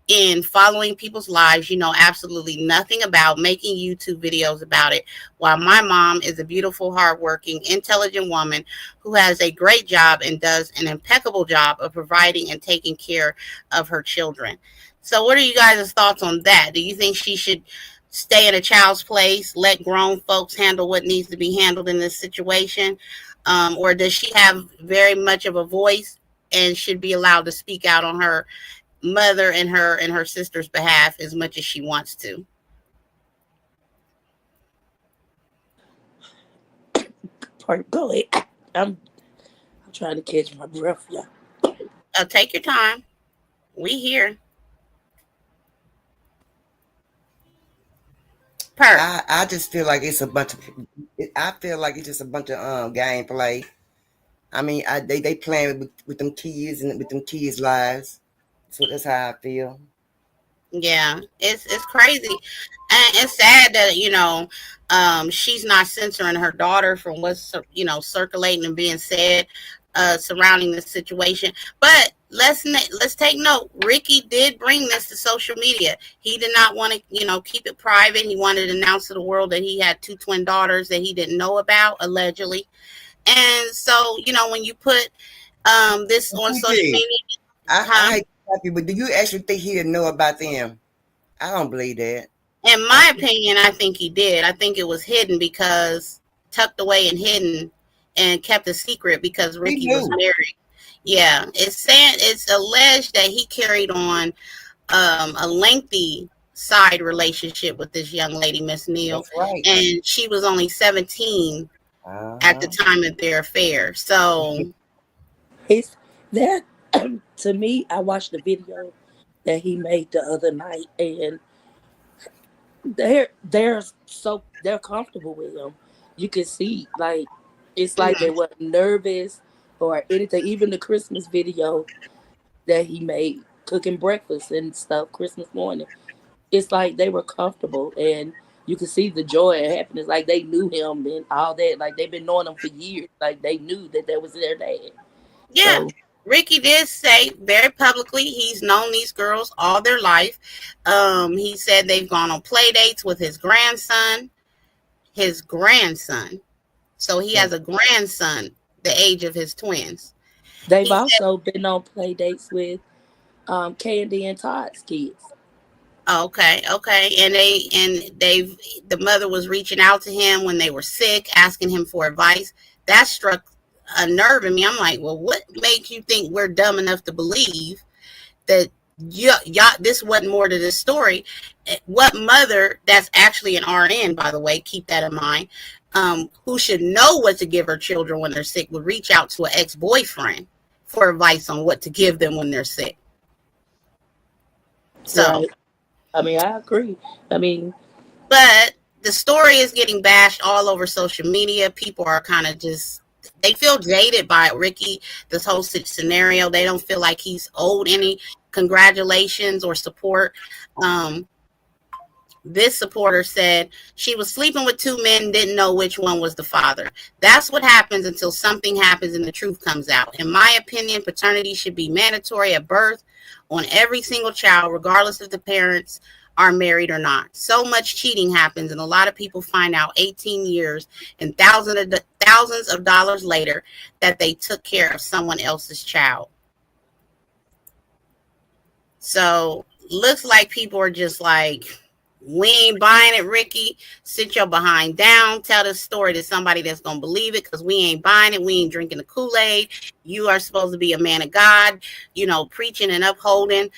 in following people's lives. You know absolutely nothing about making YouTube videos about it, while my mom is a beautiful, hardworking, intelligent woman who has a great job and does an impeccable job of providing and taking care of her children. So what are you guys' thoughts on that? Do you think she should stay in a child's place, let grown folks handle what needs to be handled in this situation? Or does she have very much of a voice and should be allowed to speak out on her mother and her sister's behalf as much as she wants to? Pardon, go ahead. I'm trying to catch my breath, yeah. Take your time. We here. I just feel like it's a bunch of. I feel like it's just a bunch of gameplay. I mean, they playing with them kids and with them kids' lives. So that's how I feel. Yeah, it's crazy, and it's sad that she's not censoring her daughter from what's circulating and being said surrounding this situation. But let's take note. Rickey did bring this to social media. He did not want to keep it private. He wanted to announce to the world that he had 2 twin daughters that he didn't know about, allegedly. And so when you put this on social media, I hate to stop you, but do you actually think he didn't know about them? I don't believe that. In my opinion, I think he did. I think it was hidden, because tucked away and hidden and kept a secret because Rickey was married. Yeah, it's alleged that he carried on a lengthy side relationship with this young lady, Miss Neal. That's right. And she was only 17 at the time of their affair. So it's that to me, I watched the video that he made the other night, and they're comfortable with him. You can see, like, it's like they were nervous. or anything. Even the Christmas video that he made, cooking breakfast and stuff, Christmas morning. It's like they were comfortable, and you could see the joy and happiness. Like they knew him and all that. Like they've been knowing him for years. Like they knew that was their dad. Yeah. So Ricky did say very publicly he's known these girls all their life. He said they've gone on play dates with his grandson. So he has a grandson the age of his twins. they've also been on play dates with Candy and Todd's kids. Okay. And the mother was reaching out to him when they were sick, asking him for advice. That struck a nerve in me. I'm like, well, what makes you think we're dumb enough to believe that this wasn't more to this story? What mother that's actually an RN, by the way, keep that in mind, who should know what to give her children when they're sick, would reach out to an ex-boyfriend for advice on what to give them when they're sick? So right. I mean, I agree. But the story is getting bashed all over social media. People are kind of they feel jaded by Ricky, this whole scenario. They don't feel like he's owed any congratulations or support. This supporter said she was sleeping with two men, didn't know which one was the father. That's what happens until something happens and the truth comes out. In my opinion, paternity should be mandatory at birth on every single child, regardless if the parents are married or not. So much cheating happens, and a lot of people find out 18 years and thousands of dollars later that they took care of someone else's child. So looks like people are just like, we ain't buying it, Ricky. Sit your behind down. Tell this story to somebody that's going to believe it, because we ain't buying it. We ain't drinking the Kool-Aid. You are supposed to be a man of God, preaching and upholding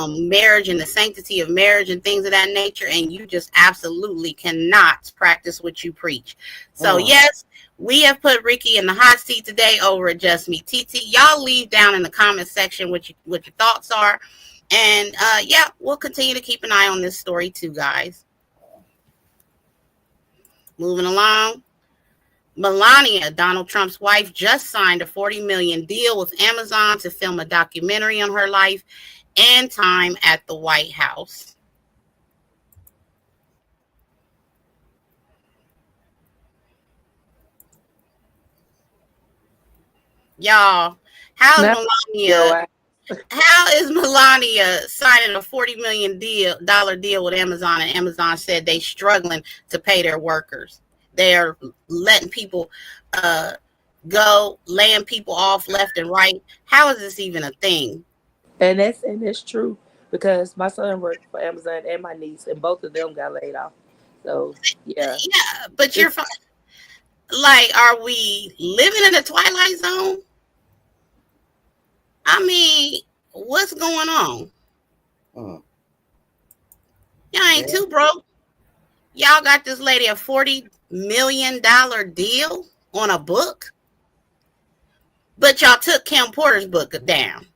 marriage and the sanctity of marriage and things of that nature. And you just absolutely cannot practice what you preach. So, yes, we have put Ricky in the hot seat today over at JusMe TT. Y'all leave down in the comment section what your thoughts are. And we'll continue to keep an eye on this story too, guys. Moving along. Melania, Donald Trump's wife, just signed a $40 million deal with Amazon to film a documentary on her life and time at the White House. Y'all, how is Melania signing a $40 million deal with Amazon, and Amazon said they struggling to pay their workers? They're letting people go, laying people off left and right. How is this even a thing? And that's true, because my son worked for Amazon and my niece, and both of them got laid off. So yeah, but you're fine. Like, are we living in a twilight zone? I mean, what's going on? Y'all ain't too broke. Y'all got this lady a $40 million deal on a book, but y'all took Kim Porter's book down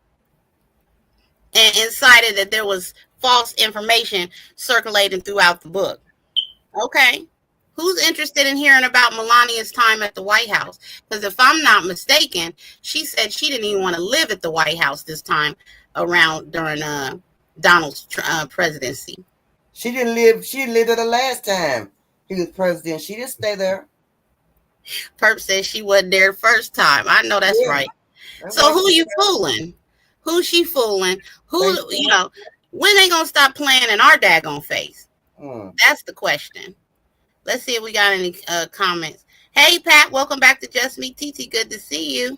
and cited that there was false information circulating throughout the book. Okay. Who's interested in hearing about Melania's time at the White House? Because if I'm not mistaken, she said she didn't even want to live at the White House this time around during Donald's presidency. She didn't live there the last time he was president. She didn't stay there. Perp says she wasn't there the first time. I know that's right. So who you fooling? Who's she fooling? When they gonna stop playing in our daggone face? That's the question. Let's see if we got any comments. Hey, Pat, welcome back to JusMe TT. Good to see you.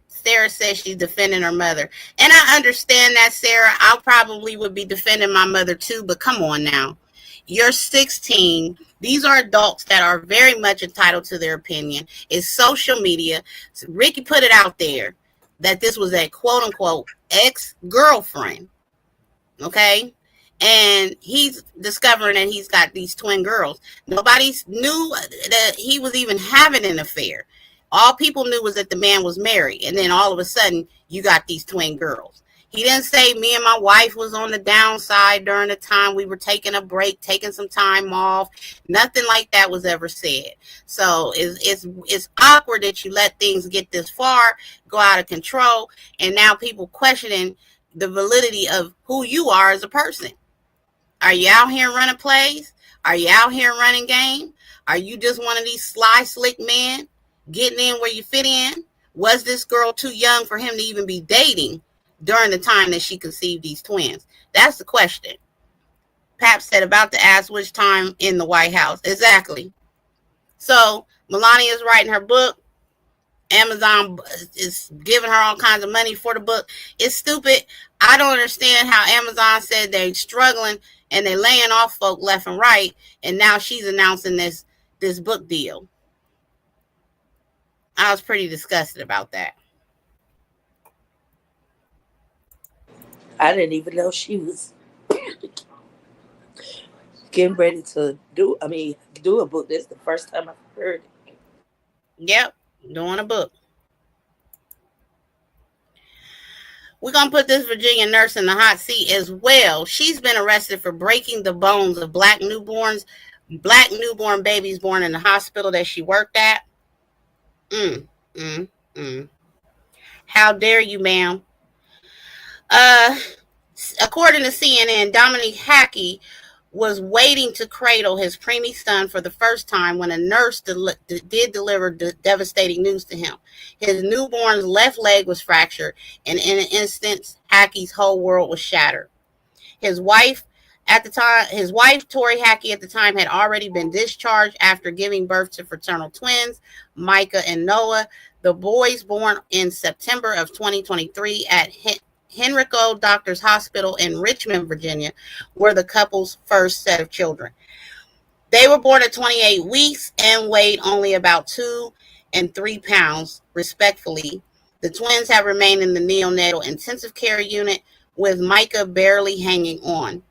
Sarah says she's defending her mother. And I understand that, Sarah. I probably would be defending my mother too, but come on now. You're 16. These are adults that are very much entitled to their opinion. It's social media. So Ricky put it out there that this was a quote-unquote ex-girlfriend. Okay? And he's discovering that he's got these twin girls. Nobody knew that he was even having an affair. All people knew was that the man was married. And then all of a sudden, you got these twin girls. He didn't say me and my wife was on the downside during the time we were taking a break, taking some time off. Nothing like that was ever said. So it's awkward that you let things get this far, go out of control, and now people questioning the validity of who you are as a person. Are you out here running plays? Are you out here running game? Are you just one of these sly, slick men getting in where you fit in? Was this girl too young for him to even be dating during the time that she conceived these twins? That's the question. Pap said about to ask which time in the White House. Exactly. So Melania is writing her book. Amazon is giving her all kinds of money for the book. It's stupid. I don't understand how Amazon said they're struggling and they're laying off folk left and right, and now she's announcing this book deal. I was pretty disgusted about that. I didn't even know she was getting ready to do a book. This is the first time I've heard it. Yep, doing a book. We're going to put this Virginia nurse in the hot seat as well. She's been arrested for breaking the bones of black newborn babies born in the hospital that she worked at. How dare you, ma'am? According to CNN, Dominique Hackey was waiting to cradle his preemie son for the first time when a nurse did deliver devastating news to him. His newborn's left leg was fractured, and in an instant, Hackey's whole world was shattered. His wife, Tori Hackey, at the time, had already been discharged after giving birth to fraternal twins, Micah and Noah. The boys born in September of 2023 at Henrico Doctors Hospital in Richmond, Virginia, were the couple's first set of children. They were born at 28 weeks and weighed only about 2 and 3 pounds, respectively. The twins have remained in the neonatal intensive care unit, with Micah barely hanging on.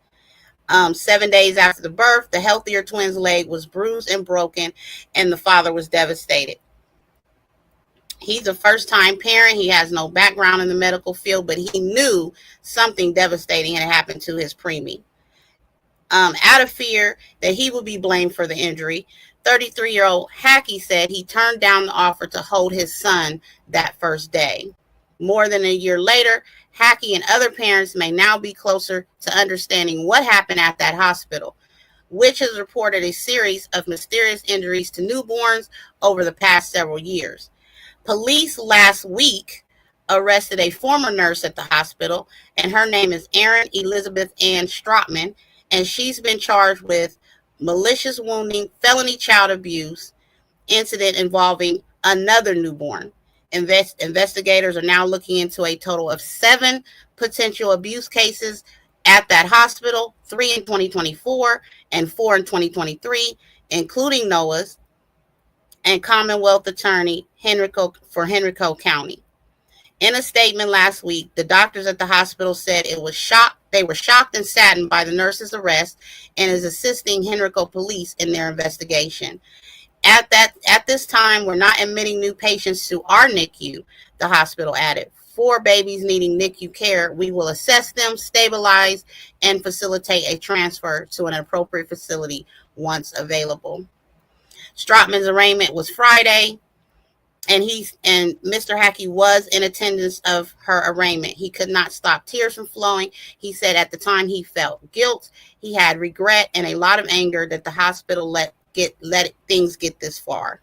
7 days after the birth, the healthier twins' leg was bruised and broken, and the father was devastated. He's a first-time parent. He has no background in the medical field, but he knew something devastating had happened to his preemie. Out of fear that he would be blamed for the injury, 33-year-old Hackey said he turned down the offer to hold his son that first day. More than a year later, Hackey and other parents may now be closer to understanding what happened at that hospital, which has reported a series of mysterious injuries to newborns over the past several years. Police last week arrested a former nurse at the hospital, and her name is Erin Elizabeth Ann Strotman, and she's been charged with malicious wounding, felony child abuse incident involving another newborn. Investigators are now looking into a total of 7 potential abuse cases at that hospital, 3 in 2024 and 4 in 2023, including Noah's, and Commonwealth Attorney Henrico County. In a statement last week, the doctors at the hospital said they were shocked and saddened by the nurse's arrest and is assisting Henrico police in their investigation. At this time, we're not admitting new patients to our NICU, the hospital added. For babies needing NICU care, we will assess them, stabilize, and facilitate a transfer to an appropriate facility once available. Strotman's arraignment was Friday, and Mr. Hackey was in attendance of her arraignment. He could not stop tears from flowing. He said at the time he felt guilt, he had regret, and a lot of anger that the hospital let things get this far.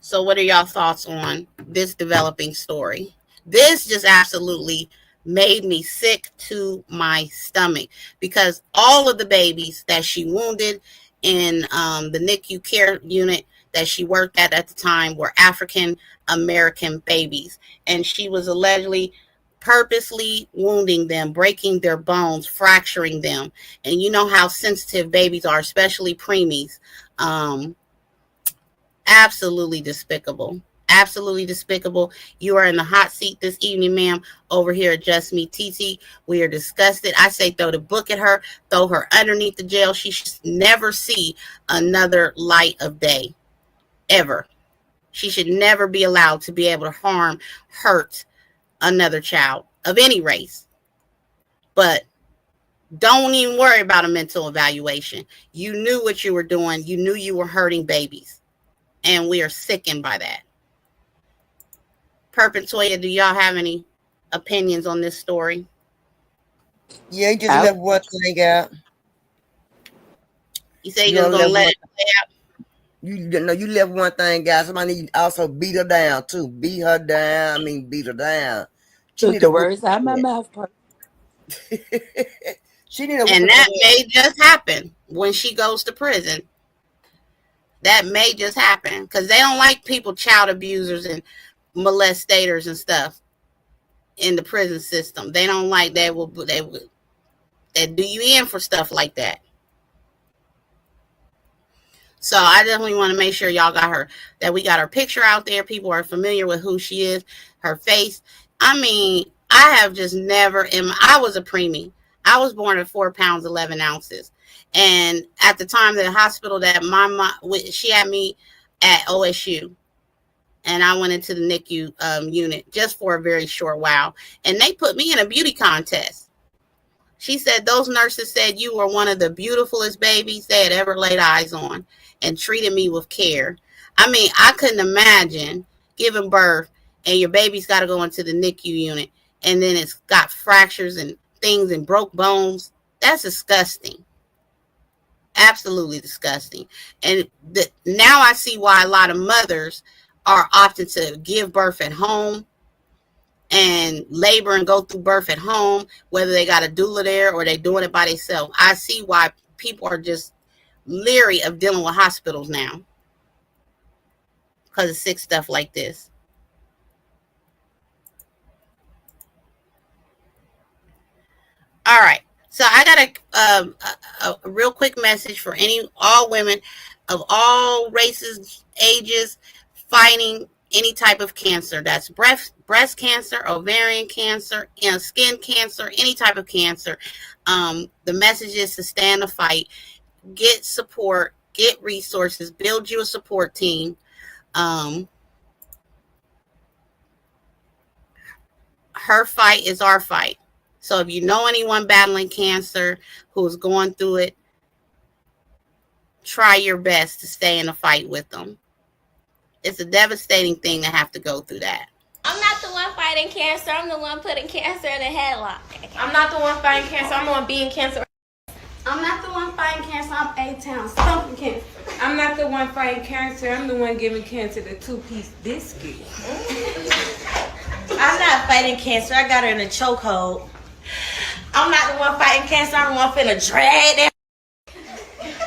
So what are y'all thoughts on this developing story? This just absolutely made me sick to my stomach, because all of the babies that she wounded in the NICU care unit that she worked at the time were African American babies, and she was allegedly purposely wounding them, breaking their bones, fracturing them. And you know how sensitive babies are, especially preemies. Absolutely despicable. Absolutely despicable. You are in the hot seat this evening, ma'am, over here at JusMe TT. We are disgusted. I say throw the book at her, throw her underneath the jail. She should never see another light of day, ever. She should never be allowed to be able to harm, hurt another child of any race. But don't even worry about a mental evaluation. You knew what you were doing. You knew you were hurting babies. And we are sickened by that. Perp and Toya, do y'all have any opinions on this story? Yeah, you just left one thing out. You say you're going to let it play out? You left one thing out. Somebody need to also beat her down, too. Beat her down. I mean, beat her down. Took the words out of my mouth, Perp. And that may just happen when she goes to prison. That may just happen because they don't like people, child abusers and molestators and stuff in the prison system. They don't like that. They do you in for stuff like that. So I definitely want to make sure y'all got her, that we got her picture out there. People are familiar with who she is, her face. I mean, I have just never, I was a preemie. I was born at 4 pounds, 11 ounces. And at the time, the hospital that my mom, she had me at OSU. And I went into the NICU unit just for a very short while. And they put me in a beauty contest. She said those nurses said you were one of the beautifulest babies they had ever laid eyes on and treated me with care. I mean, I couldn't imagine giving birth and your baby's got to go into the NICU unit and then it's got fractures and things and broke bones. That's disgusting. Absolutely disgusting. And now I see why a lot of mothers are opting to give birth at home and labor and go through birth at home, whether they got a doula there or they doing it by themselves. I see why people are just leery of dealing with hospitals now because of sick stuff like this. All right. So I got a real quick message for all women of all races, ages, fighting any type of cancer. That's breast cancer, ovarian cancer, skin cancer, any type of cancer. The message is to stand the fight, get support, get resources, build you a support team. Her fight is our fight. So if you know anyone battling cancer who's going through it, try your best to stay in the fight with them. It's a devastating thing to have to go through that. I'm not the one fighting cancer. I'm the one putting cancer in a headlock. I'm not the one fighting cancer. I'm the one being cancer. I'm not the one fighting cancer. I'm A-Town stomping cancer. I'm not the one fighting cancer. I'm the one giving cancer the 2-piece biscuit. I'm not fighting cancer. I got her in a chokehold. I'm not the one fighting cancer. I'm the one finna drag that.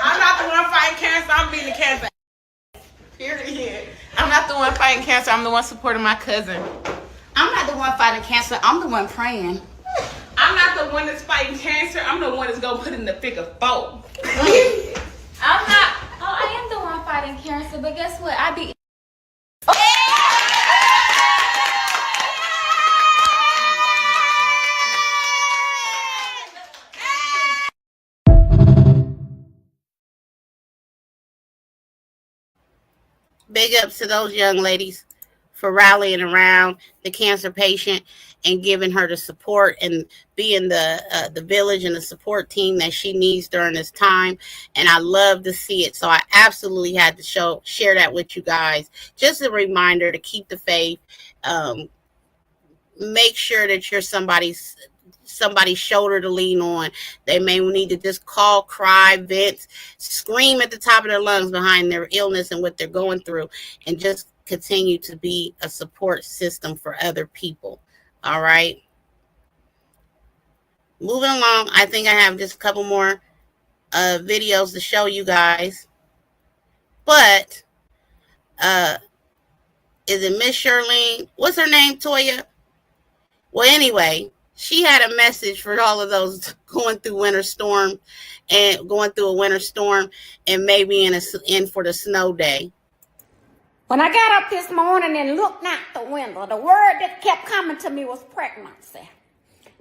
I'm not the one fighting cancer. I'm beating the cancer. Period. I'm not the one fighting cancer. I'm the one supporting my cousin. I'm not the one fighting cancer. I'm the one praying. I'm not the one that's fighting cancer. I'm the one that's gonna put in the figure 4. I'm not. Oh, I am the one fighting cancer, but guess what? I be. Big ups to those young ladies for rallying around the cancer patient and giving her the support and being the village and the support team that she needs during this time. And I love to see it. So I absolutely had to share that with you guys. Just a reminder to keep the faith. Make sure that you're somebody's shoulder to lean on. They may need to just call, cry, vent, scream at the top of their lungs behind their illness and what they're going through, and just continue to be a support system for other people. All right. Moving along, I think I have just a couple more videos to show you guys. But is it Miss Shirlene? What's her name, Toya? Well, anyway, she had a message for all of those going through a winter storm and maybe in for the snow day. When I got up this morning and looked out the window, the word that kept coming to me was pregnancy.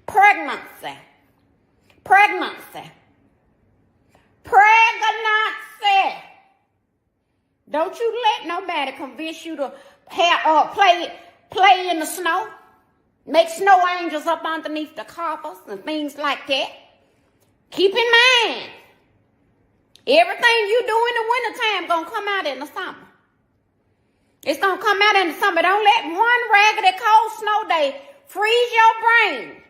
Pregnancy. Pregnancy. Pregnancy. Don't you let nobody convince you to play in the snow. make snow angels up underneath the covers and things like that. Keep in mind, everything you do in the wintertime gonna come out in the summer. It's gonna come out in the summer. Don't let one raggedy cold snow day freeze your brain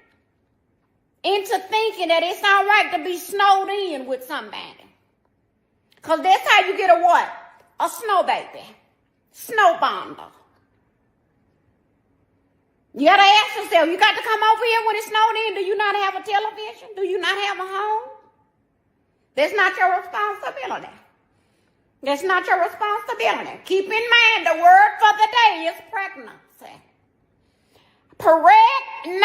into thinking that it's all right to be snowed in with somebody. Because that's how you get a what? A snow baby. Snow bonder. You got to ask yourself, you got to come over here when it's snowed in. Do you not have a television? Do you not have a home? That's not your responsibility. That's not your responsibility. Keep in mind the word for the day is pregnancy. Pregnancy.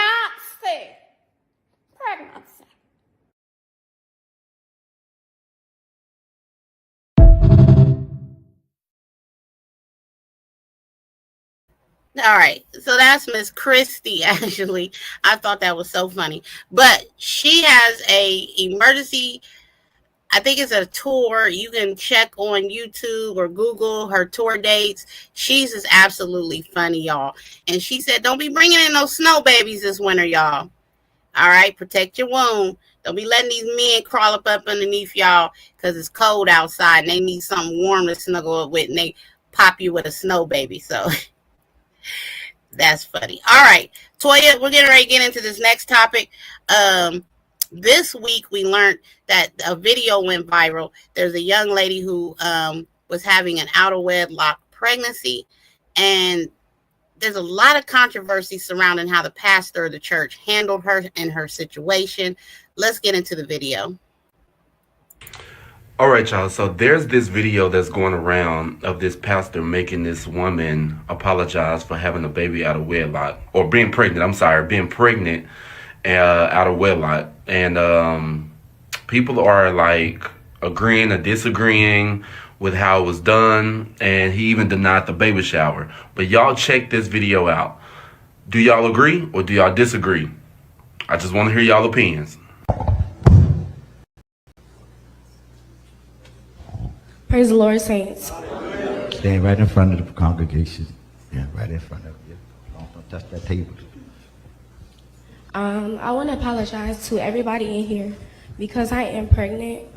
Pregnancy. All right, so that's Miss Christie. Actually, I thought that was so funny, but she has a emergency. I think it's a tour. You can check on YouTube or Google her tour dates. She's just absolutely funny, y'all. And she said, "Don't be bringing in those snow babies this winter, y'all. All right, protect your womb. Don't be letting these men crawl up underneath y'all because it's cold outside and they need something warm to snuggle up with, and they pop you with a snow baby." So. That's funny. All right, Toya, we're getting ready to get into this next topic. This week we learned that a video went viral. There's a young lady who was having an out of wedlock pregnancy, and there's a lot of controversy surrounding how the pastor of the church handled her and her situation. Let's get into the video. All right, y'all. So there's this video that's going around of this pastor making this woman apologize for having a baby out of wedlock, or being pregnant. I'm sorry, being pregnant out of wedlock. And people are like agreeing or disagreeing with how it was done. And he even denied the baby shower. But y'all check this video out. Do y'all agree or do y'all disagree? I just want to hear y'all opinions. Praise the Lord, saints. Stand right in front of the congregation. Yeah, right in front of you. Don't touch that table. I want to apologize to everybody in here because I am pregnant.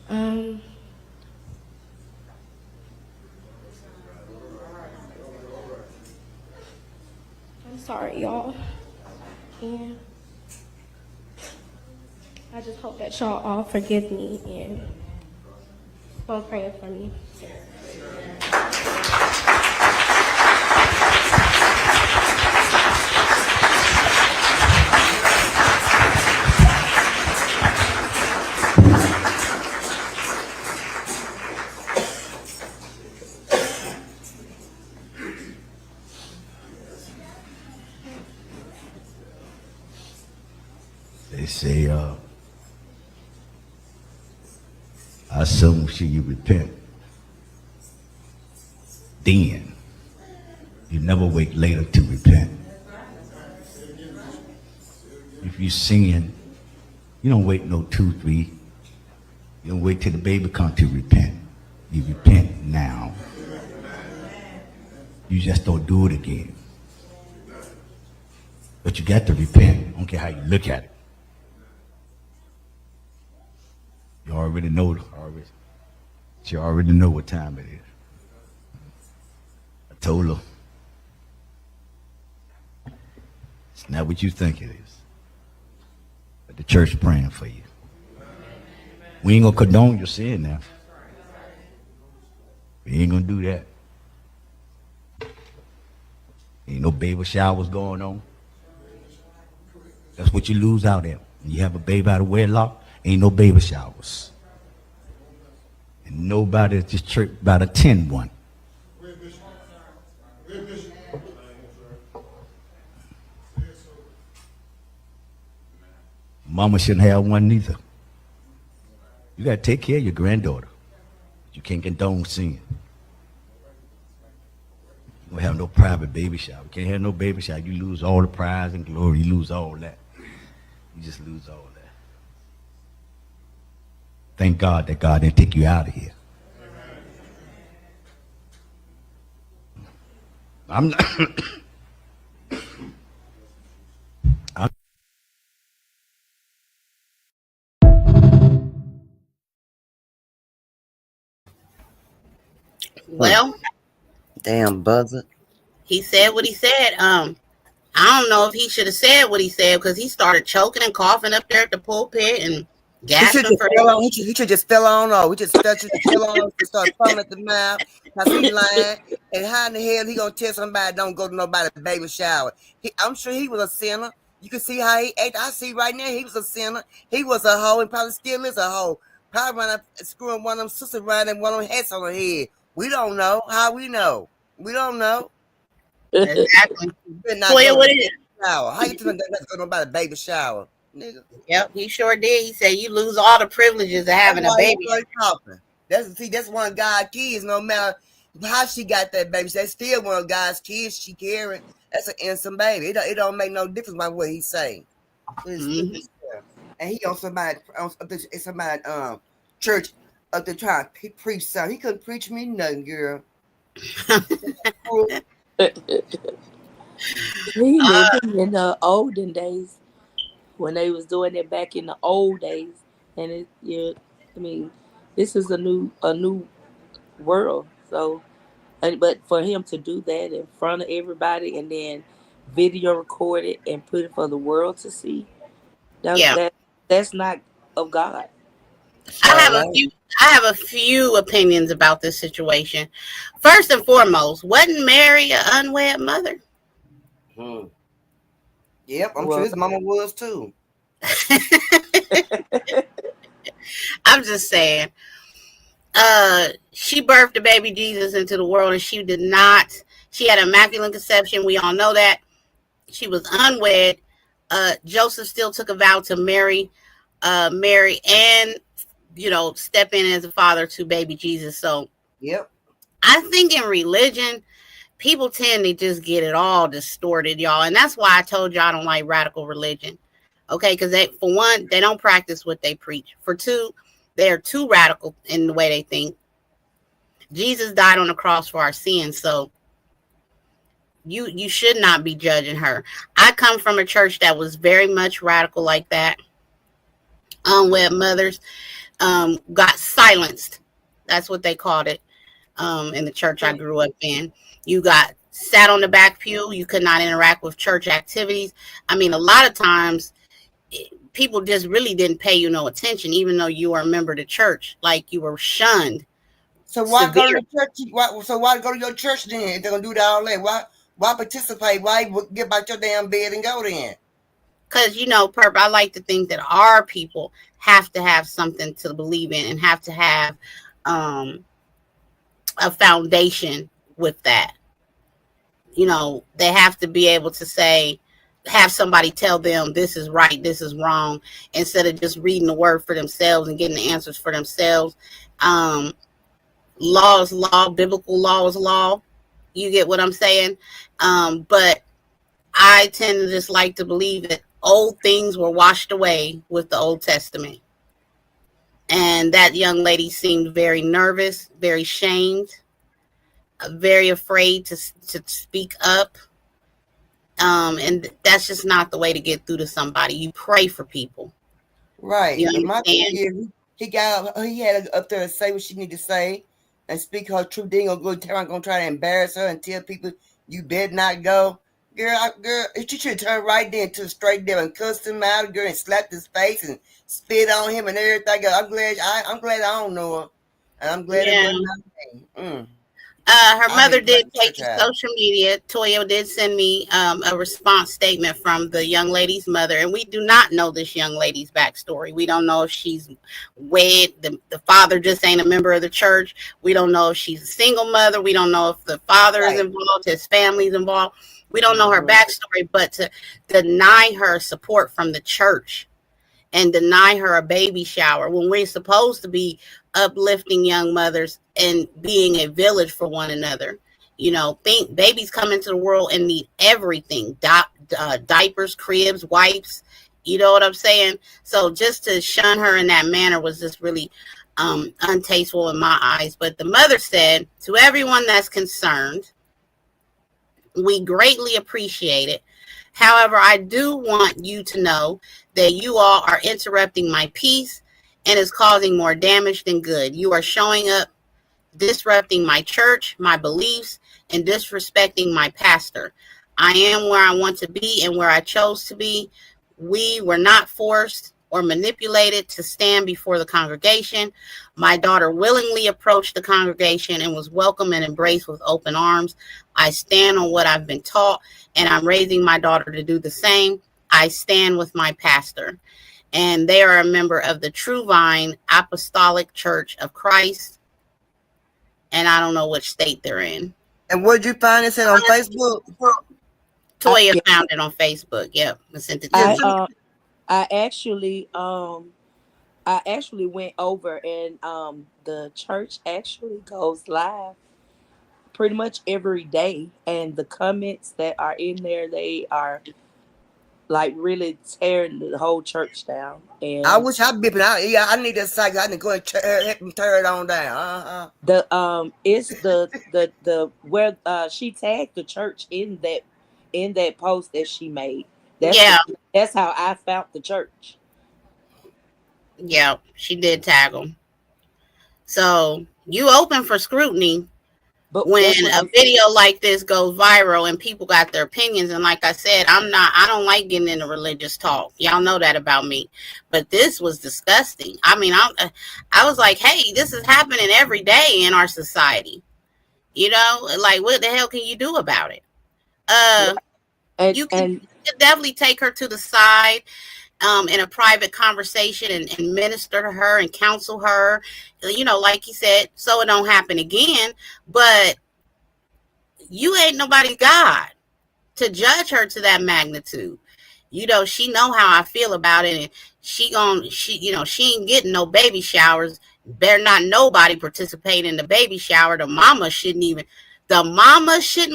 I'm sorry, y'all. And I just hope that y'all all forgive me and start praying for me. They say, as soon as you repent, then you never wait later to repent. If you sin, you don't wait no 2, 3. You don't wait till the baby comes to repent. You repent now. You just don't do it again. But you got to repent. I don't care how you look at it. You already know. You already know what time it is. I told her, it's not what you think it is. But the church praying for you. We ain't gonna condone your sin now. We ain't gonna do that. Ain't no baby showers going on. That's what you lose out at. When you have a baby out of wedlock, ain't no baby showers. And nobody at this church about to attend one. Mama shouldn't have one neither. You got to take care of your granddaughter. You can't condone sin. You don't have no private baby shower. You can't have no baby shower. You lose all the pride and glory. You lose all that. You just lose all that. Thank God that God didn't take you out of here. I'm not. Well, Damn buzzer. he said what he said. I don't know if he should have said what he said because he started choking and coughing up there at the pulpit and He should gasping just for fell air. on. He should just fell on. No, we just fell on and start foaming at the mouth. Cause he lying. And how in the hell he gonna tell somebody don't go to nobody's baby shower? I'm sure he was a sinner. You can see how he acted. I see right now he was a sinner. He was a hoe and probably still is a hoe. Probably run up screwing one of them sisters around and one of them hats on her head. We don't know. How we know? We don't know. Exactly. Not Toya, go what to is the it? shower. How you think that's going to about a baby shower, nigga? Yep, he sure did. He said you lose all the privileges of having a baby. That's one of God's kids. No matter how she got that baby, that's still one of God's kids she carrying. That's an innocent baby. It don't make no difference by what he's saying. And he on somebody church up there trying to preach something. He couldn't preach me nothing, girl. He living in the olden days when they was doing it back in the old days, and I mean, this is a new world. So, but for him to do that in front of everybody and then video record it and put it for the world to see, that's not of God. I have a few opinions about this situation. First and foremost, wasn't Mary an unwed mother? Yep, I'm sure his mama was too. I'm just saying. She birthed the baby Jesus into the world, and she had immaculate conception. We all know that. She was unwed. Joseph still took a vow to marry Mary and, step in as a father to baby Jesus. So, yep. I think in religion, people tend to just get it all distorted, y'all. And that's why I told y'all I don't like radical religion. Okay, because for one, they don't practice what they preach. For two, they're too radical in the way they think. Jesus died on the cross for our sins, so you should not be judging her. I come from a church that was very much radical like that. Unwed mothers got silenced. That's what they called it in the church I grew up in. You got sat on the back pew. You could not interact with church activities. I mean, a lot of times people just really didn't pay you no attention, even though you were a member of the church. Like you were shunned. So why go to church? Why go to your church then? If they're gonna do that all that, why participate? Why get about your damn bed and go then? Because Perp, I like to think that our people have to have something to believe in and have to have a foundation with that. They have to be able to have somebody tell them this is right, this is wrong, instead of just reading the word for themselves and getting the answers for themselves. Law is law, biblical law is law. You get what I'm saying? But I tend to just like to believe that old things were washed away with the Old Testament. And that young lady seemed very nervous, very shamed, very afraid to speak up. And that's just not the way to get through to somebody. You pray for people. Right. And my thing is, he had up there to say what she need to say and speak her truth. They ain't gonna try to embarrass her and tell people you better not go. Girl, she should turn right then to the straight there and cuss him out, girl, and slap his face and spit on him and everything. I'm glad I don't know her. And I'm glad it wasn't me. Her mother did take to social media. Toya did send me a response statement from the young lady's mother, and we do not know this young lady's backstory. We don't know if she's wed. The father just ain't a member of the church. We don't know if she's a single mother. We don't know if the father is involved, his family's involved. We don't know her backstory, but to deny her support from the church and deny her a baby shower when we're supposed to be uplifting young mothers and being a village for one another. Think babies come into the world and need everything, diapers, cribs, wipes. You know what I'm saying? So just to shun her in that manner was just really untasteful in my eyes. But the mother said, to everyone that's concerned, We greatly appreciate it. However, I do want you to know that you all are interrupting my peace and is causing more damage than good. You are showing up, disrupting my church, my beliefs, and disrespecting my pastor. I am where I want to be and where I chose to be. We were not forced or manipulated to stand before the congregation. My daughter willingly approached the congregation and was welcomed and embraced with open arms. I stand on what I've been taught, and I'm raising my daughter to do the same. I stand with my pastor, and they are a member of the True Vine Apostolic Church of Christ, and I don't know which state they're in. And where'd you find this on Facebook? Toya found it on Facebook. Yep, I sent it to you. I actually went over, and the church actually goes live pretty much every day, and the comments that are in there, they are like really tearing the whole church down. And I wish I'd been out. Yeah, I need that site. I need to go and help them tear it on down. It's the where she tagged the church in that post that she made. That's how I found the church. Yeah, she did tag them. So you open for scrutiny when a video like this goes viral and people got their opinions. And like I said, I don't like getting into religious talk. Y'all know that about me. But this was disgusting. I mean, I was like, hey, this is happening every day in our society. You know, like, what the hell can you do about it? You can definitely take her to the side in a private conversation and minister to her and counsel her, you know, like you said, so it don't happen again. But you ain't nobody's God to judge her to that magnitude. You know, she know how I feel about it, and she ain't getting no baby showers. Better not nobody participate in the baby shower. The mama shouldn't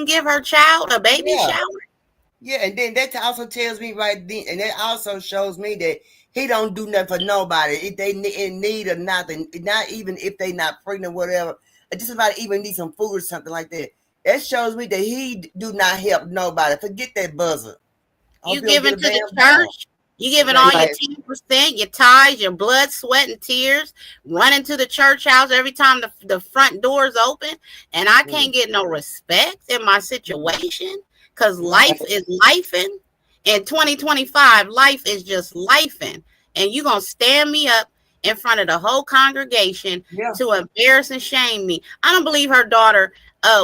give her child a baby shower. Yeah, and then that also tells me right then, and that also shows me that he don't do nothing for nobody. If they in need or nothing, not even if they not pregnant, whatever, just about even need some food or something like that. That shows me that he do not help nobody. Forget that buzzer. You giving to the church, you giving all your 10%, your tithes, your blood, sweat, and tears, running to the church house every time the front door is open, and I can't get no respect in my situation. Because life is lifing. In 2025, life is just lifing. And you're going to stand me up in front of the whole congregation to embarrass and shame me. I don't believe her daughter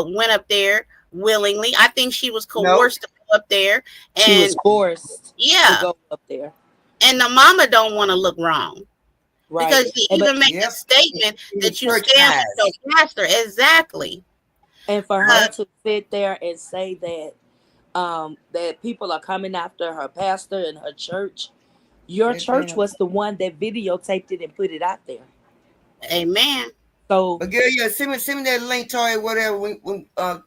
went up there willingly. I think she was coerced to go up there. And she was forced to go up there. And the mama don't want to look wrong. Right. Because she even make a statement that you stand with your pastor. Exactly. And for her to sit there and say that that people are coming after her pastor and her church. Your church was the one that videotaped it and put it out there. Amen. So, but girl, send me that link, Toy, whatever. When I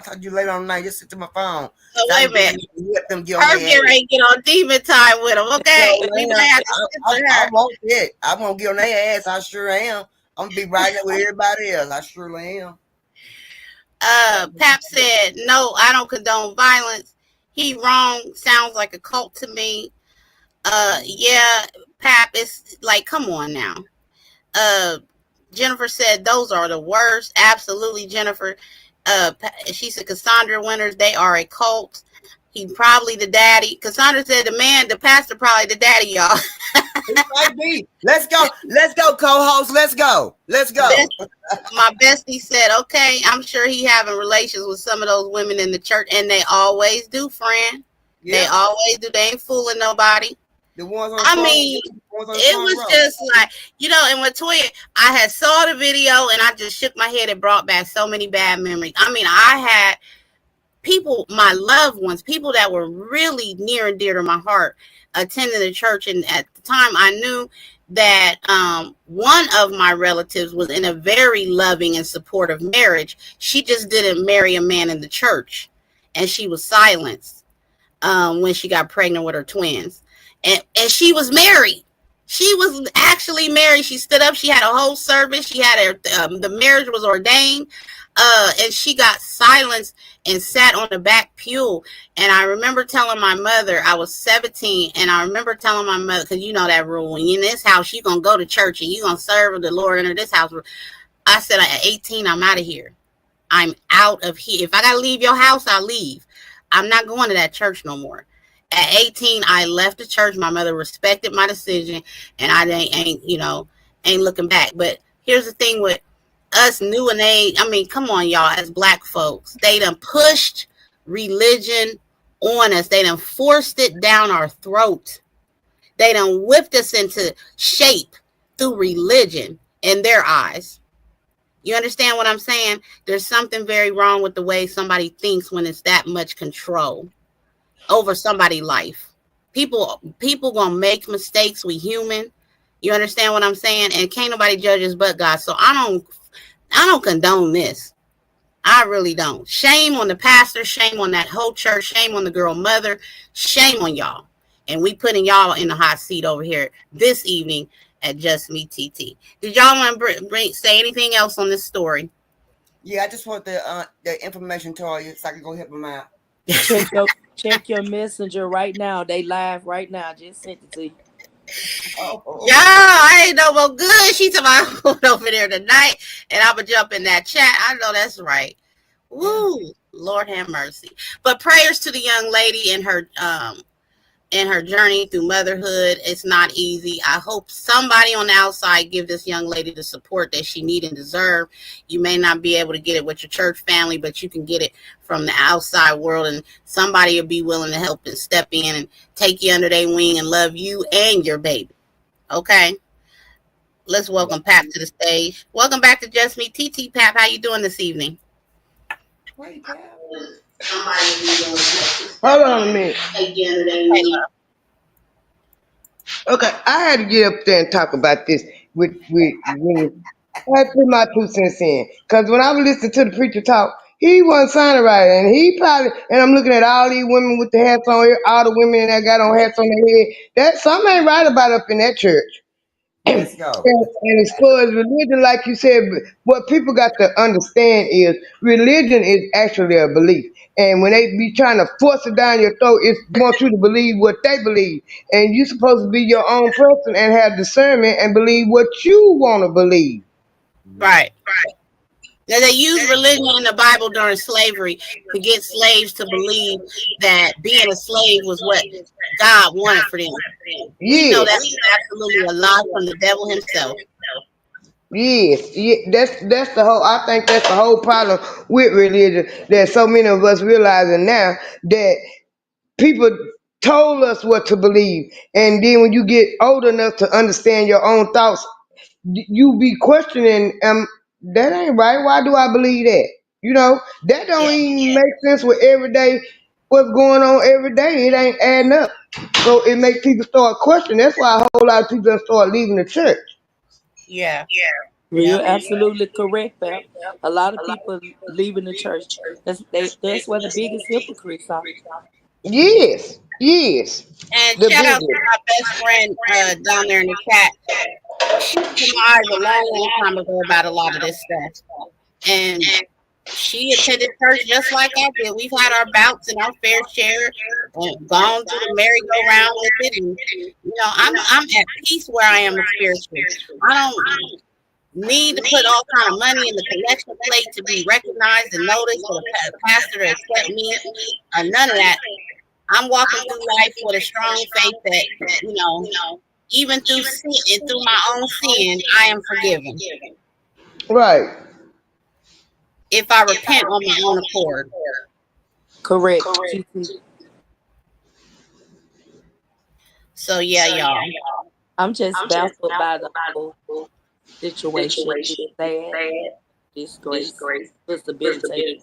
talk to you later on tonight, just sit to my phone. So wait a minute. Her ain't get on demon time with them, okay? I won't get. I won't get on their ass. I sure am. I'm gonna be right there with everybody else. I surely am. Pap said, no, I don't condone violence. He wrong. Sounds like a cult to me. Yeah, Pap, it's like, come on now. Jennifer said, those are the worst. Absolutely, Jennifer. She said, Cassandra Winters, they are a cult. He probably the daddy. Cassandra said, the pastor probably the daddy, y'all. It might be. Let's go, co-host. Let's go. My bestie said, okay, I'm sure he having relations with some of those women in the church, and they always do, friend. Yeah. They always do. They ain't fooling nobody. The ones on it was just like, you know, and with Toya, I had saw the video and I just shook my head. It brought back so many bad memories. I mean, I had people, my loved ones, people that were really near and dear to my heart, attending the church. And at the time I knew that one of my relatives was in a very loving and supportive marriage. She just didn't marry a man in the church, and she was silenced when she got pregnant with her twins. And she was married. She was actually married. She stood up. She had a whole service. She had her, the marriage was ordained. And she got silenced and sat on the back pew. And I remember telling my mother, I was 17, and I remember telling my mother, because you know that rule, when you're in this house, you're going to go to church and you're going to serve the Lord under this house. I said, at 18, I'm out of here. I'm out of here. If I got to leave your house, I'll leave. I'm not going to that church no more. At 18, I left the church. My mother respected my decision, and I ain't looking back. But here's the thing with us new and age. I mean, come on, y'all, as black folks, they done pushed religion on us. They done forced it down our throat. They done whipped us into shape through religion in their eyes. You understand what I'm saying? There's something very wrong with the way somebody thinks when it's that much control over somebody's life. People gonna make mistakes. We human. You understand what I'm saying? And can't nobody judge us but God. So I don't condone this. I really don't. Shame on the pastor. Shame on that whole church. Shame on the girl mother. Shame on y'all. And we putting y'all in the hot seat over here this evening at JusMe TT. Did y'all want to say anything else on this story? Yeah, I just want the information to you so I can go help them out. Check your messenger right now. They live right now. Just sent it to you. Y'all, I ain't no more good. She's about over there tonight, and I'm gonna jump in that chat. I know that's right. Woo, Lord have mercy. But prayers to the young lady in her journey through motherhood. It's not easy. I hope somebody on the outside give this young lady the support that she needs and deserve. You may not be able to get it with your church family, but you can get it from the outside world, and somebody will be willing to help and step in and take you under their wing and love you and your baby. Okay? Let's welcome Pap to the stage. Welcome back to JusMe TT. Pap, how you doing this evening? Hold on a minute. Okay, I had to get up there and talk about this with I had to put my 2 cents in. Because when I was listening to the preacher talk, he wasn't sounding right. And he probably, and I'm looking at all these women with the hats on here, all the women that got on hats on their head. That something ain't right about up in that church. Let's go. And as far as religion, like you said, what people got to understand is religion is actually a belief. And when they be trying to force it down your throat, it's want you to believe what they believe. And you're supposed to be your own person and have discernment and believe what you want to believe. Right. Now, they used religion in the Bible during slavery to get slaves to believe that being a slave was what God wanted for them. We know that's absolutely a lie from the devil himself. Yes, that's the whole. I think that's the whole problem with religion. That so many of us realizing now that people told us what to believe, and then when you get old enough to understand your own thoughts, you be questioning, that ain't right. Why do I believe that? That don't even make sense with everyday what's going on every day. It ain't adding up. So it makes people start questioning. That's why a whole lot of people start leaving the church. Yeah. You're absolutely correct, Pep. A lot of people leaving the church. That's where the biggest hypocrites are. Yes. And shout out to my best friend down there in the chat. She was in my eyes a long time ago about a lot of this stuff. And she attended church just like I did. We've had our bouts and our fair share and gone through the merry-go-round with it. And, I'm at peace where I am spiritually. I don't need to put all kind of money in the collection plate to be recognized and noticed or a pastor to accept me or none of that. I'm walking through life with a strong faith that, even through sin and through my own sin, I am forgiven. Right. If I repent on my own accord. Correct. So yeah, y'all. I'm just baffled by the whole situation. It's sad, disgrace, was debilitating.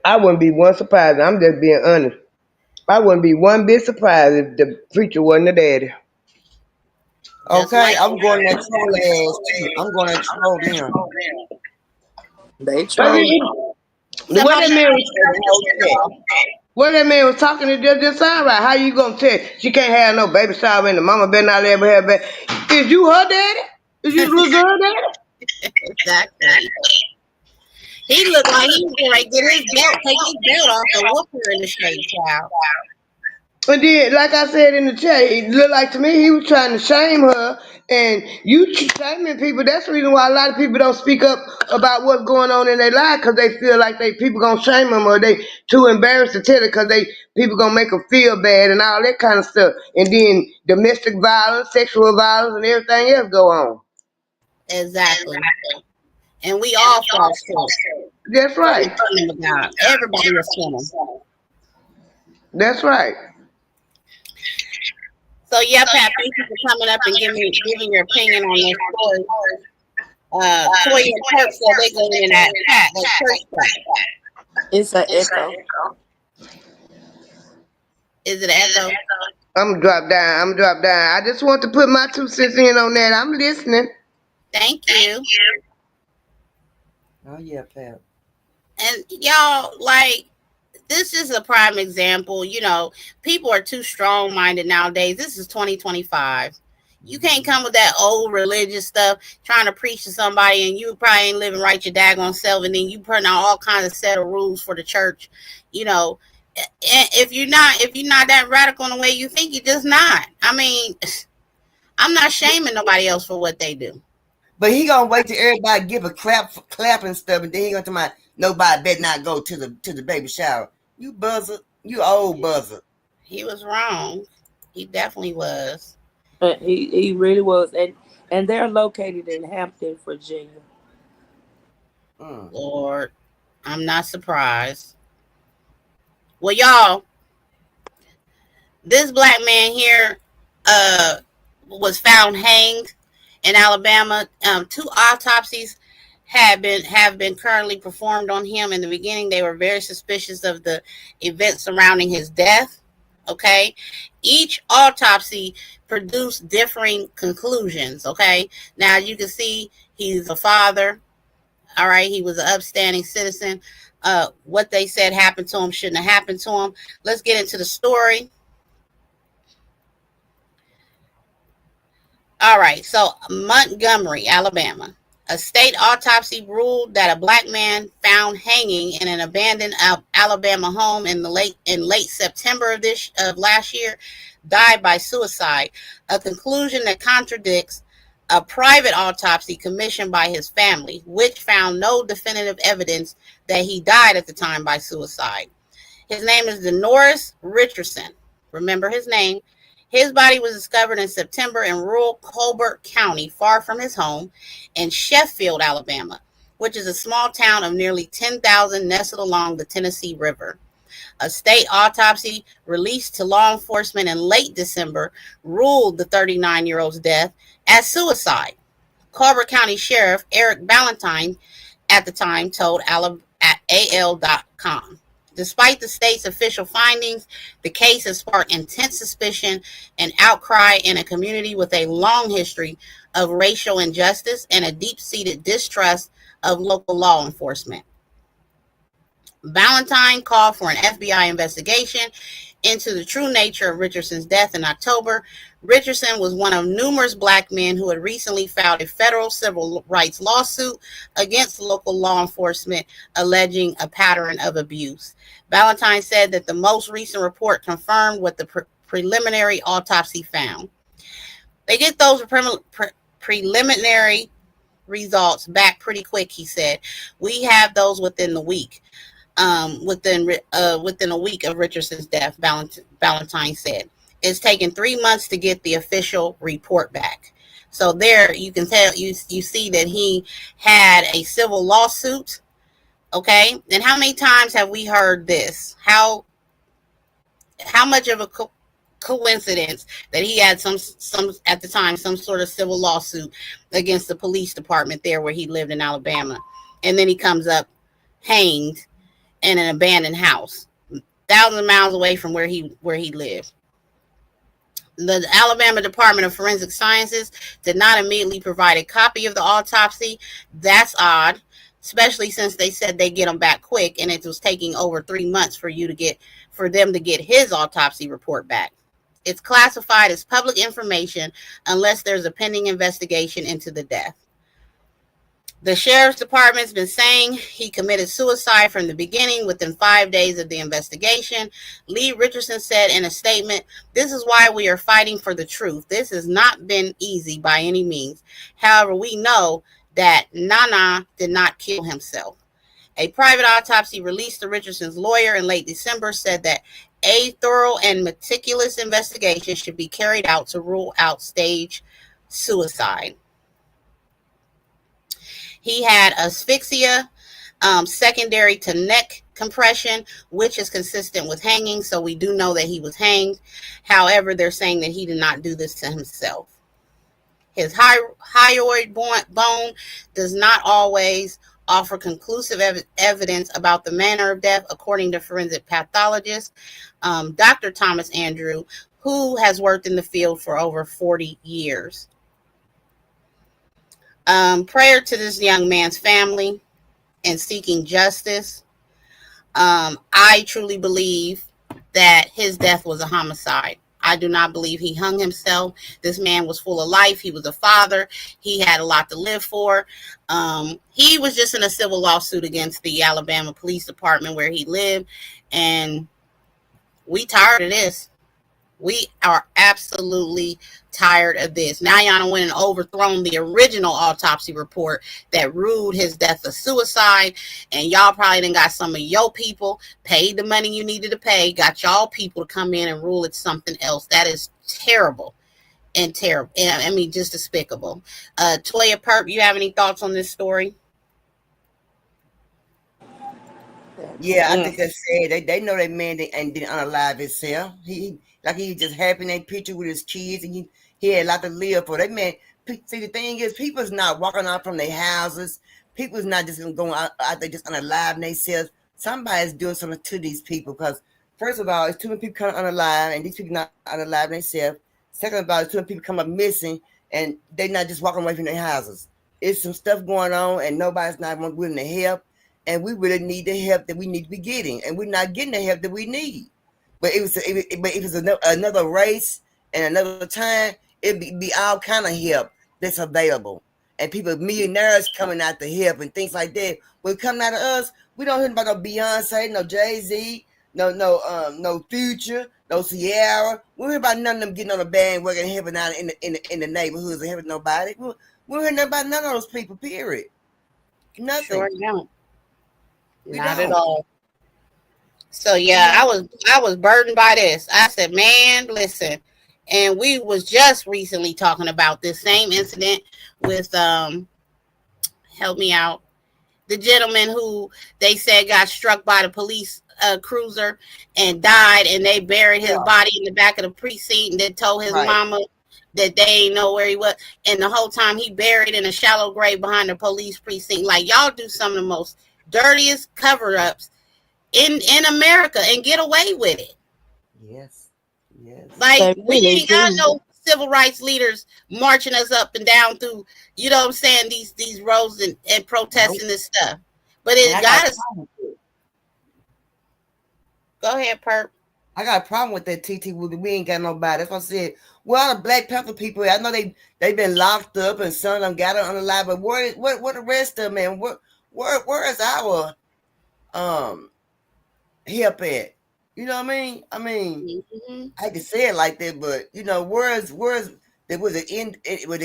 I wouldn't be one surprised. I'm just being honest. I wouldn't be one bit surprised if the preacher wasn't a daddy. Okay, I'm going to troll ass too. I'm going to troll them. They trolling. What that mean? What that man was talking, it just sound right. How you gonna tell she can't have no baby shower and the mama better not let her have baby? Is you her daddy? Is you was her daddy? Exactly. He looked like he was going to get his belt, take his belt off and whoop her in the straight, child. But then, like I said in the chat, it looked like to me he was trying to shame her. And you shaming people, that's the reason why a lot of people don't speak up about what's going on in their life, because they feel like people gonna shame them, or they too embarrassed to tell it because people gonna make them feel bad and all that kind of stuff. And then domestic violence, sexual violence, and everything else go on. Exactly. And we all fall short. That's right. Everybody was sinning. That's right. So yeah, Pat, thank you for coming up and giving your opinion on this story. Toya and Kirk said they go in that chat, that church. It's an echo. Is it an echo? I'm drop down. I just want to put my 2 cents in on that. I'm listening. Thank you. Oh yeah, Pat. And y'all, like, this is a prime example. You know, people are too strong-minded nowadays. This is 2025. You can't come with that old religious stuff trying to preach to somebody and you probably ain't living right your daggone self, and then you putting out all kinds of set of rules for the church. You know, if you're not that radical in the way you think, you're just not. I mean, I'm not shaming nobody else for what they do. But he gonna wait till everybody give a clap and stuff, and then he gonna tell me nobody better not go to the baby shower. You buzzer, you old buzzer. He was wrong. He definitely was. He really was, and they're located in Hampton, Virginia. Lord, I'm not surprised. Well, y'all, this black man here was found hanged in Alabama. 2 autopsies have been currently performed on him. In the beginning, they were very suspicious of the events surrounding his death. Okay, each autopsy produced differing conclusions. Okay, now you can see he's a father. All right, he was an upstanding citizen. What they said happened to him shouldn't have happened to him. Let's get into the story. All right, so Montgomery, Alabama. A state autopsy ruled that a black man found hanging in an abandoned Alabama home in late September of last year died by suicide, a conclusion that contradicts a private autopsy commissioned by his family, which found no definitive evidence that he died at the time by suicide. His name is Denoris Richardson. Remember his name. His body was discovered in September in rural Colbert County, far from his home in Sheffield, Alabama, which is a small town of nearly 10,000 nestled along the Tennessee River. A state autopsy released to law enforcement in late December ruled the 39-year-old's death as suicide. Colbert County Sheriff Eric Ballantyne at the time told AL.com. Despite the state's official findings, the case has sparked intense suspicion and outcry in a community with a long history of racial injustice and a deep-seated distrust of local law enforcement. Ballantyne called for an FBI investigation into the true nature of Richardson's death in October. Richardson was one of numerous black men who had recently filed a federal civil rights lawsuit against local law enforcement alleging a pattern of abuse. Ballantyne said that the most recent report confirmed what the preliminary autopsy found. They get those preliminary results back pretty quick, he said. We have those within the week. Within a week of Richardson's death, Ballantyne said. It's taken 3 months to get the official report back. So there you can tell, you see that he had a civil lawsuit. Okay, and how many times have we heard this? How much of a coincidence that he had some at the time some sort of civil lawsuit against the police department there where he lived in Alabama, and then he comes up hanged in an abandoned house, thousands of miles away from where he lived. The Alabama Department of Forensic Sciences did not immediately provide a copy of the autopsy. That's odd, especially since they said they get them back quick, and it was taking over 3 months for for them to get his autopsy report back. It's classified as public information unless there's a pending investigation into the death. The sheriff's department's been saying he committed suicide from the beginning within 5 days of the investigation. Lee Richardson said in a statement, "This is why we are fighting for the truth. This has not been easy by any means. However, we know that Nana did not kill himself." A private autopsy released to Richardson's lawyer in late December said that a thorough and meticulous investigation should be carried out to rule out stage suicide. He had asphyxia, secondary to neck compression, which is consistent with hanging. So we do know that he was hanged. However, they're saying that he did not do this to himself. His hyoid bone does not always offer conclusive evidence about the manner of death, according to forensic pathologist Dr. Thomas Andrew, who has worked in the field for over 40 years. Prayer to this young man's family and seeking justice. I truly believe that his death was a homicide. I do not believe he hung himself. This man was full of life. He was a father. He had a lot to live for. He was just in a civil lawsuit against the Alabama Police Department where he lived. And we tired of this. We are absolutely tired of this. Now y'all went and overthrown the original autopsy report that ruled his death a suicide. And y'all probably done got some of your people paid the money you needed to pay, got y'all people to come in and rule it something else. That is terrible and terrible. I mean, just despicable. Toya Perp, you have any thoughts on this story? Yeah, I think that's sad. They know that man didn't unalive himself. He just happy in that picture with his kids, and he had a lot to live for. That man, see, the thing is, people's not walking out from their houses. People's not just going out there just unalive themselves. Somebody's doing something to these people, because first of all, it's too many people coming unalive, and these people not unalive themselves. Second of all, it's too many people come up missing, and they're not just walking away from their houses. It's some stuff going on, and nobody's not willing to help. And we really need the help that we need to be getting, and we're not getting the help that we need. But if it was another race and another time, it'd be all kind of help that's available, and people, millionaires coming out to help and things like that. When coming out of us, we don't hear about no Beyonce, no Jay-Z, no Future, no Sierra. We don't hear about none of them getting on the bandwagon and helping out in the neighborhoods and helping nobody. We don't hear nothing about none of those people. Period. Nothing. Sure don't. Not at all. So yeah, I was burdened by this. I said, man, listen. And we was just recently talking about this same incident with help me out, the gentleman who they said got struck by the police cruiser and died, and they buried his body in the back of the precinct, and they told his mama that they ain't know where he was, and the whole time he buried in a shallow grave behind the police precinct. Like, y'all do some of the most dirtiest cover-ups in America and get away with it. Yes. Like, we ain't got no civil rights leaders marching us up and down through, you know what I'm saying, these roads and protesting this stuff. But it got us. Go ahead, Perp. I got a problem with that, TT. We ain't got nobody. That's what I said. Well, the Black Panther people, I know they've been locked up and some of them got it unalive, but what the rest of them, man? Where is our help at? You know what I mean? I can say it like that, but you know, where's there was the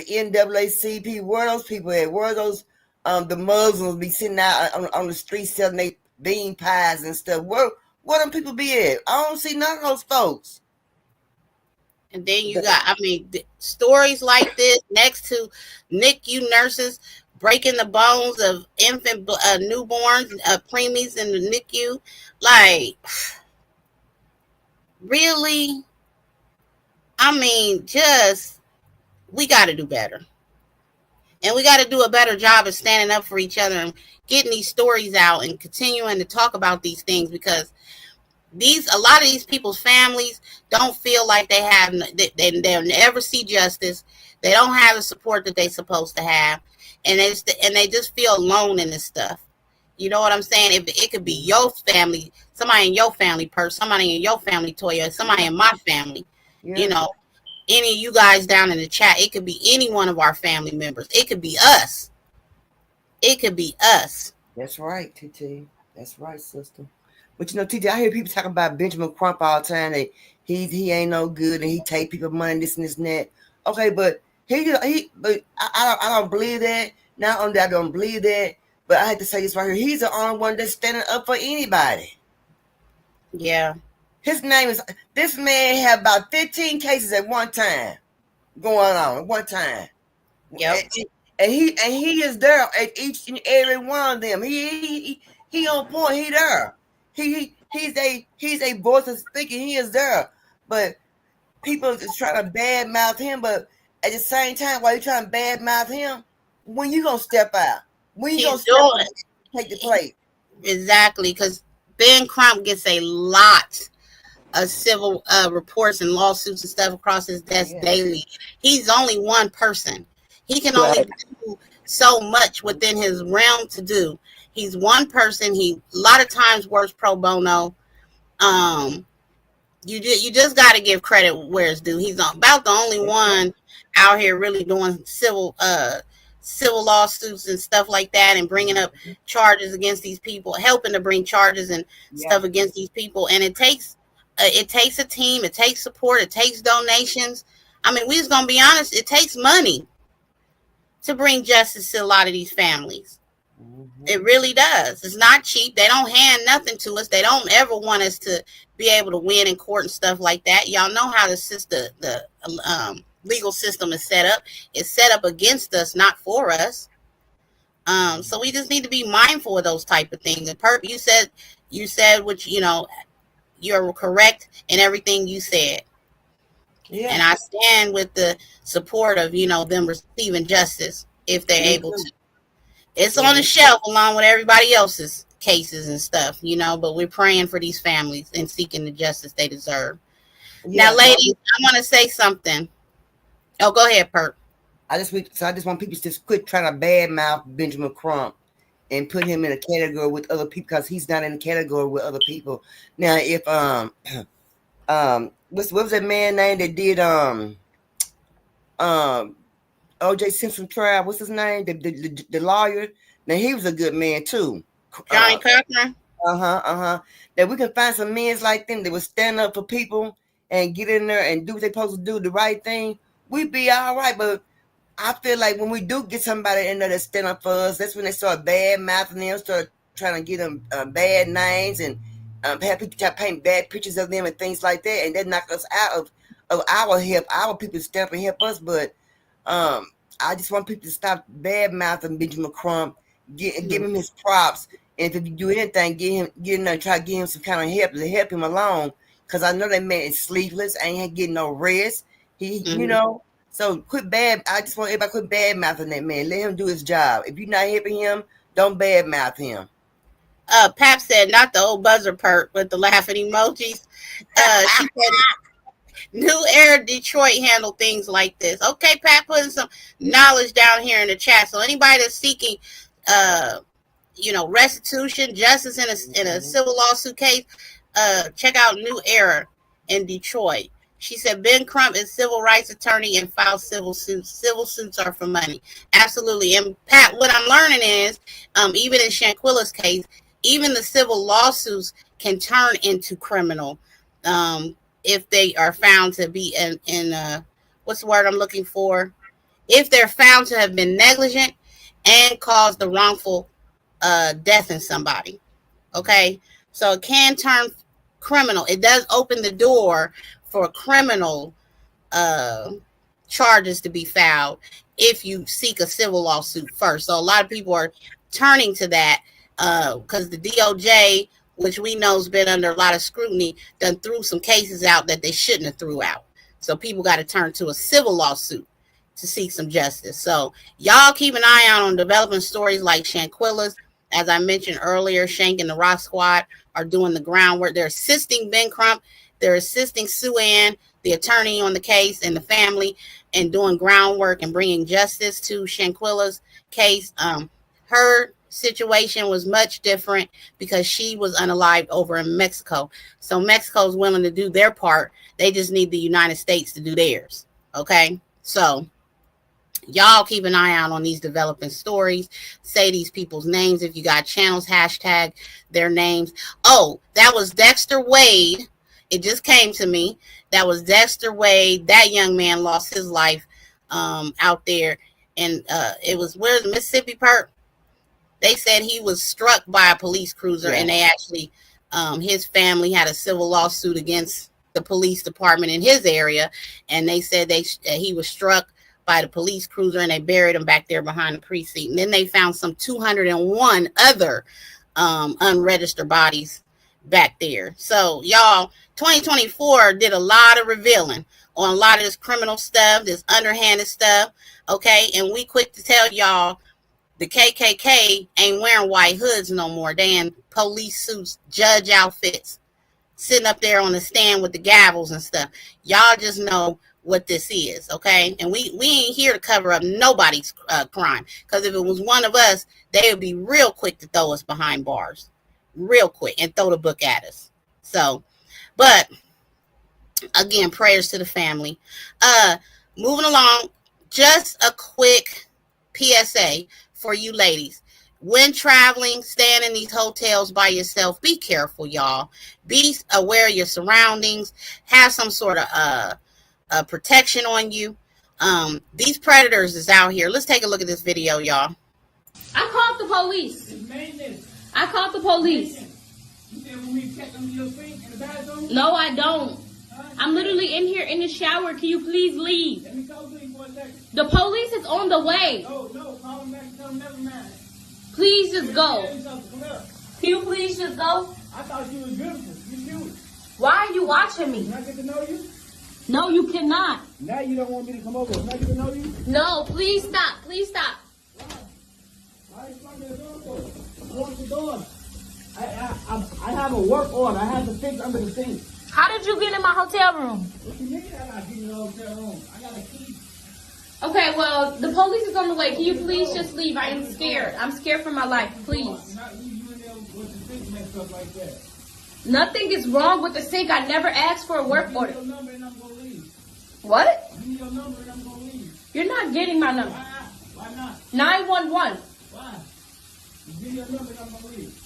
NAACP? Where are those people at? Where are those the Muslims be sitting out on the street selling their bean pies and stuff? Where them people be at? I don't see none of those folks. And then you got, stories like this next to NICU nurses breaking the bones of infant newborns, preemies in the NICU. Like, really? We got to do better. And we got to do a better job of standing up for each other and getting these stories out and continuing to talk about these things, because a lot of these people's families don't feel like they'll never see justice. They don't have the support that they're supposed to have. And they just feel alone in this stuff. You know what I'm saying? If it could be your family, somebody in your family person, somebody in your family, Toya, somebody in my family, you know, any of you guys down in the chat, it could be any one of our family members. It could be us. It could be us. That's right, TT. That's right, sister. But TT, I hear people talking about Benjamin Crump all the time. That he ain't no good and he take people money, this and this and that. Okay, but but I don't believe that. Not only I don't believe that, but I had to say this right here. He's the only one that's standing up for anybody. Yeah. His name is, this man had about 15 cases at one time going on at one time. Yep. And he is there at each and every one of them. He on point. He there. He's a voice of speaking. He is there. But people is trying to badmouth him. But at the same time, while you trying to badmouth him, when you gonna step out? When you gonna step out and take the plate? Exactly, because Ben Crump gets a lot of civil reports and lawsuits and stuff across his desk daily. He's only one person. He can only do so much within his realm to do. He's one person. He a lot of times works pro bono. You just got to give credit where it's due. He's about the only one out here really doing civil lawsuits and stuff like that, and bringing up charges against these people, helping to bring charges and stuff against these people. And it takes a team. It takes support. It takes donations. I mean, we just gonna be honest. It takes money to bring justice to a lot of these families. It really does. It's not cheap. They don't hand nothing to us. They don't ever want us to be able to win in court and stuff like that. Y'all know how the legal system is set up. It's set up against us, not for us. So we just need to be mindful of those type of things. And Perp, you said which, you're correct in everything you said. Yeah. And I stand with the support of, them receiving justice if they're able to. It's on the shelf along with everybody else's cases and stuff, but we're praying for these families and seeking the justice they deserve. Now, ladies, I want to say something. Oh, go ahead, Perp. I just want people to just quit trying to badmouth Benjamin Crump and put him in a category with other people, because he's not in a category with other people. Now, if what was that man name that did O.J. Simpson trial? What's his name? The lawyer. Now he was a good man too. Johnny Cochran. That we can find some men like them that would stand up for people and get in there and do what they're supposed to do, the right thing. We'd be all right. But I feel like when we do get somebody in there that stand up for us, that's when they start bad mouthing them, start trying to give them bad names and have people try to paint bad pictures of them and things like that, and that knock us out of our help. Our people stand up and help us, but I just want people to stop bad mouthing Benjamin Crump, give him his props, and if you do anything, get in there and try to give him some kind of help to help him along, because I know that man is sleepless, ain't getting no rest. So I just want everybody to quit bad mouthing that man. Let him do his job. If you're not helping him, don't bad mouth him. Pap said, not the old buzzer Perk with the laughing emojis. She said, New Era Detroit handle things like this. Okay, Pat, putting some knowledge down here in the chat. So anybody that's seeking, restitution, justice in a civil lawsuit case, check out New Era in Detroit. She said Ben Crump is civil rights attorney and files civil suits. Civil suits are for money. Absolutely. And Pat, what I'm learning is, even in Shanquilla's case, even the civil lawsuits can turn into criminal. If they are found to be in what's the word I'm looking for? If they're found to have been negligent and caused the wrongful death in somebody. Okay, so it can turn criminal. It does open the door for criminal charges to be filed if you seek a civil lawsuit first. So a lot of people are turning to that because the DOJ, which we know has been under a lot of scrutiny, done threw some cases out that they shouldn't have threw out. So people got to turn to a civil lawsuit to seek some justice. So y'all keep an eye out on developing stories like Shanquilla's. As I mentioned earlier, Shank and the Rock Squad are doing the groundwork. They're assisting Ben Crump. They're assisting Sue Ann, the attorney on the case, and the family, and doing groundwork and bringing justice to Shanquilla's case. Her situation was much different because she was unalived over in Mexico. So Mexico's willing to do their part. They just need the United States to do theirs. Okay. So y'all keep an eye out on these developing stories. Say these people's names. If you got channels, hashtag their names. Oh, that was Dexter Wade. It just came to me. That was Dexter Wade. That young man lost his life out there. And it was, where's the Mississippi part? They said he was struck by a police cruiser, and they actually, his family had a civil lawsuit against the police department in his area, and they said he was struck by the police cruiser, and they buried him back there behind the precinct. And then they found some 201 other unregistered bodies back there. So y'all, 2024 did a lot of revealing on a lot of this criminal stuff, this underhanded stuff. Okay, and we quick to tell y'all, the KKK ain't wearing white hoods no more. They in police suits, judge outfits, sitting up there on the stand with the gavels and stuff. Y'all just know what this is, okay? And we ain't here to cover up nobody's crime, because if it was one of us, they would be real quick to throw us behind bars, real quick, and throw the book at us. So, but again, prayers to the family. Moving along, just a quick PSA for you ladies. When traveling, staying in these hotels by yourself, be careful, y'all. Be aware of your surroundings. Have some sort of protection on you. These predators is out here. Let's take a look at this video, y'all. I called the police. I called the police. No, I don't. I'm literally in here in the shower. Can you please leave? The police is on the way. Please just go. Can you please just go? I thought you was beautiful. You cute. Why are you watching me? Can I get to know you? No, you cannot. Now you don't want me to come over. Can I get to know you? No, please stop. Please stop. Why are you fucking the door for? Close the door. I have a work order. I have to fix under the sink. How did you get in my hotel room? What you mean I got to get in the hotel room? I got a key. Okay, well, the police is on the way. Can you please just leave? I am scared. I'm scared for my life. Please. You in there with the sink messed up like that. Nothing is wrong with the sink. I never asked for a work order. Give me your number and I'm going to leave. What? Give me your number and I'm going to leave. You're not getting my number. Why not? 911. Why? Give me your number and I'm going to leave.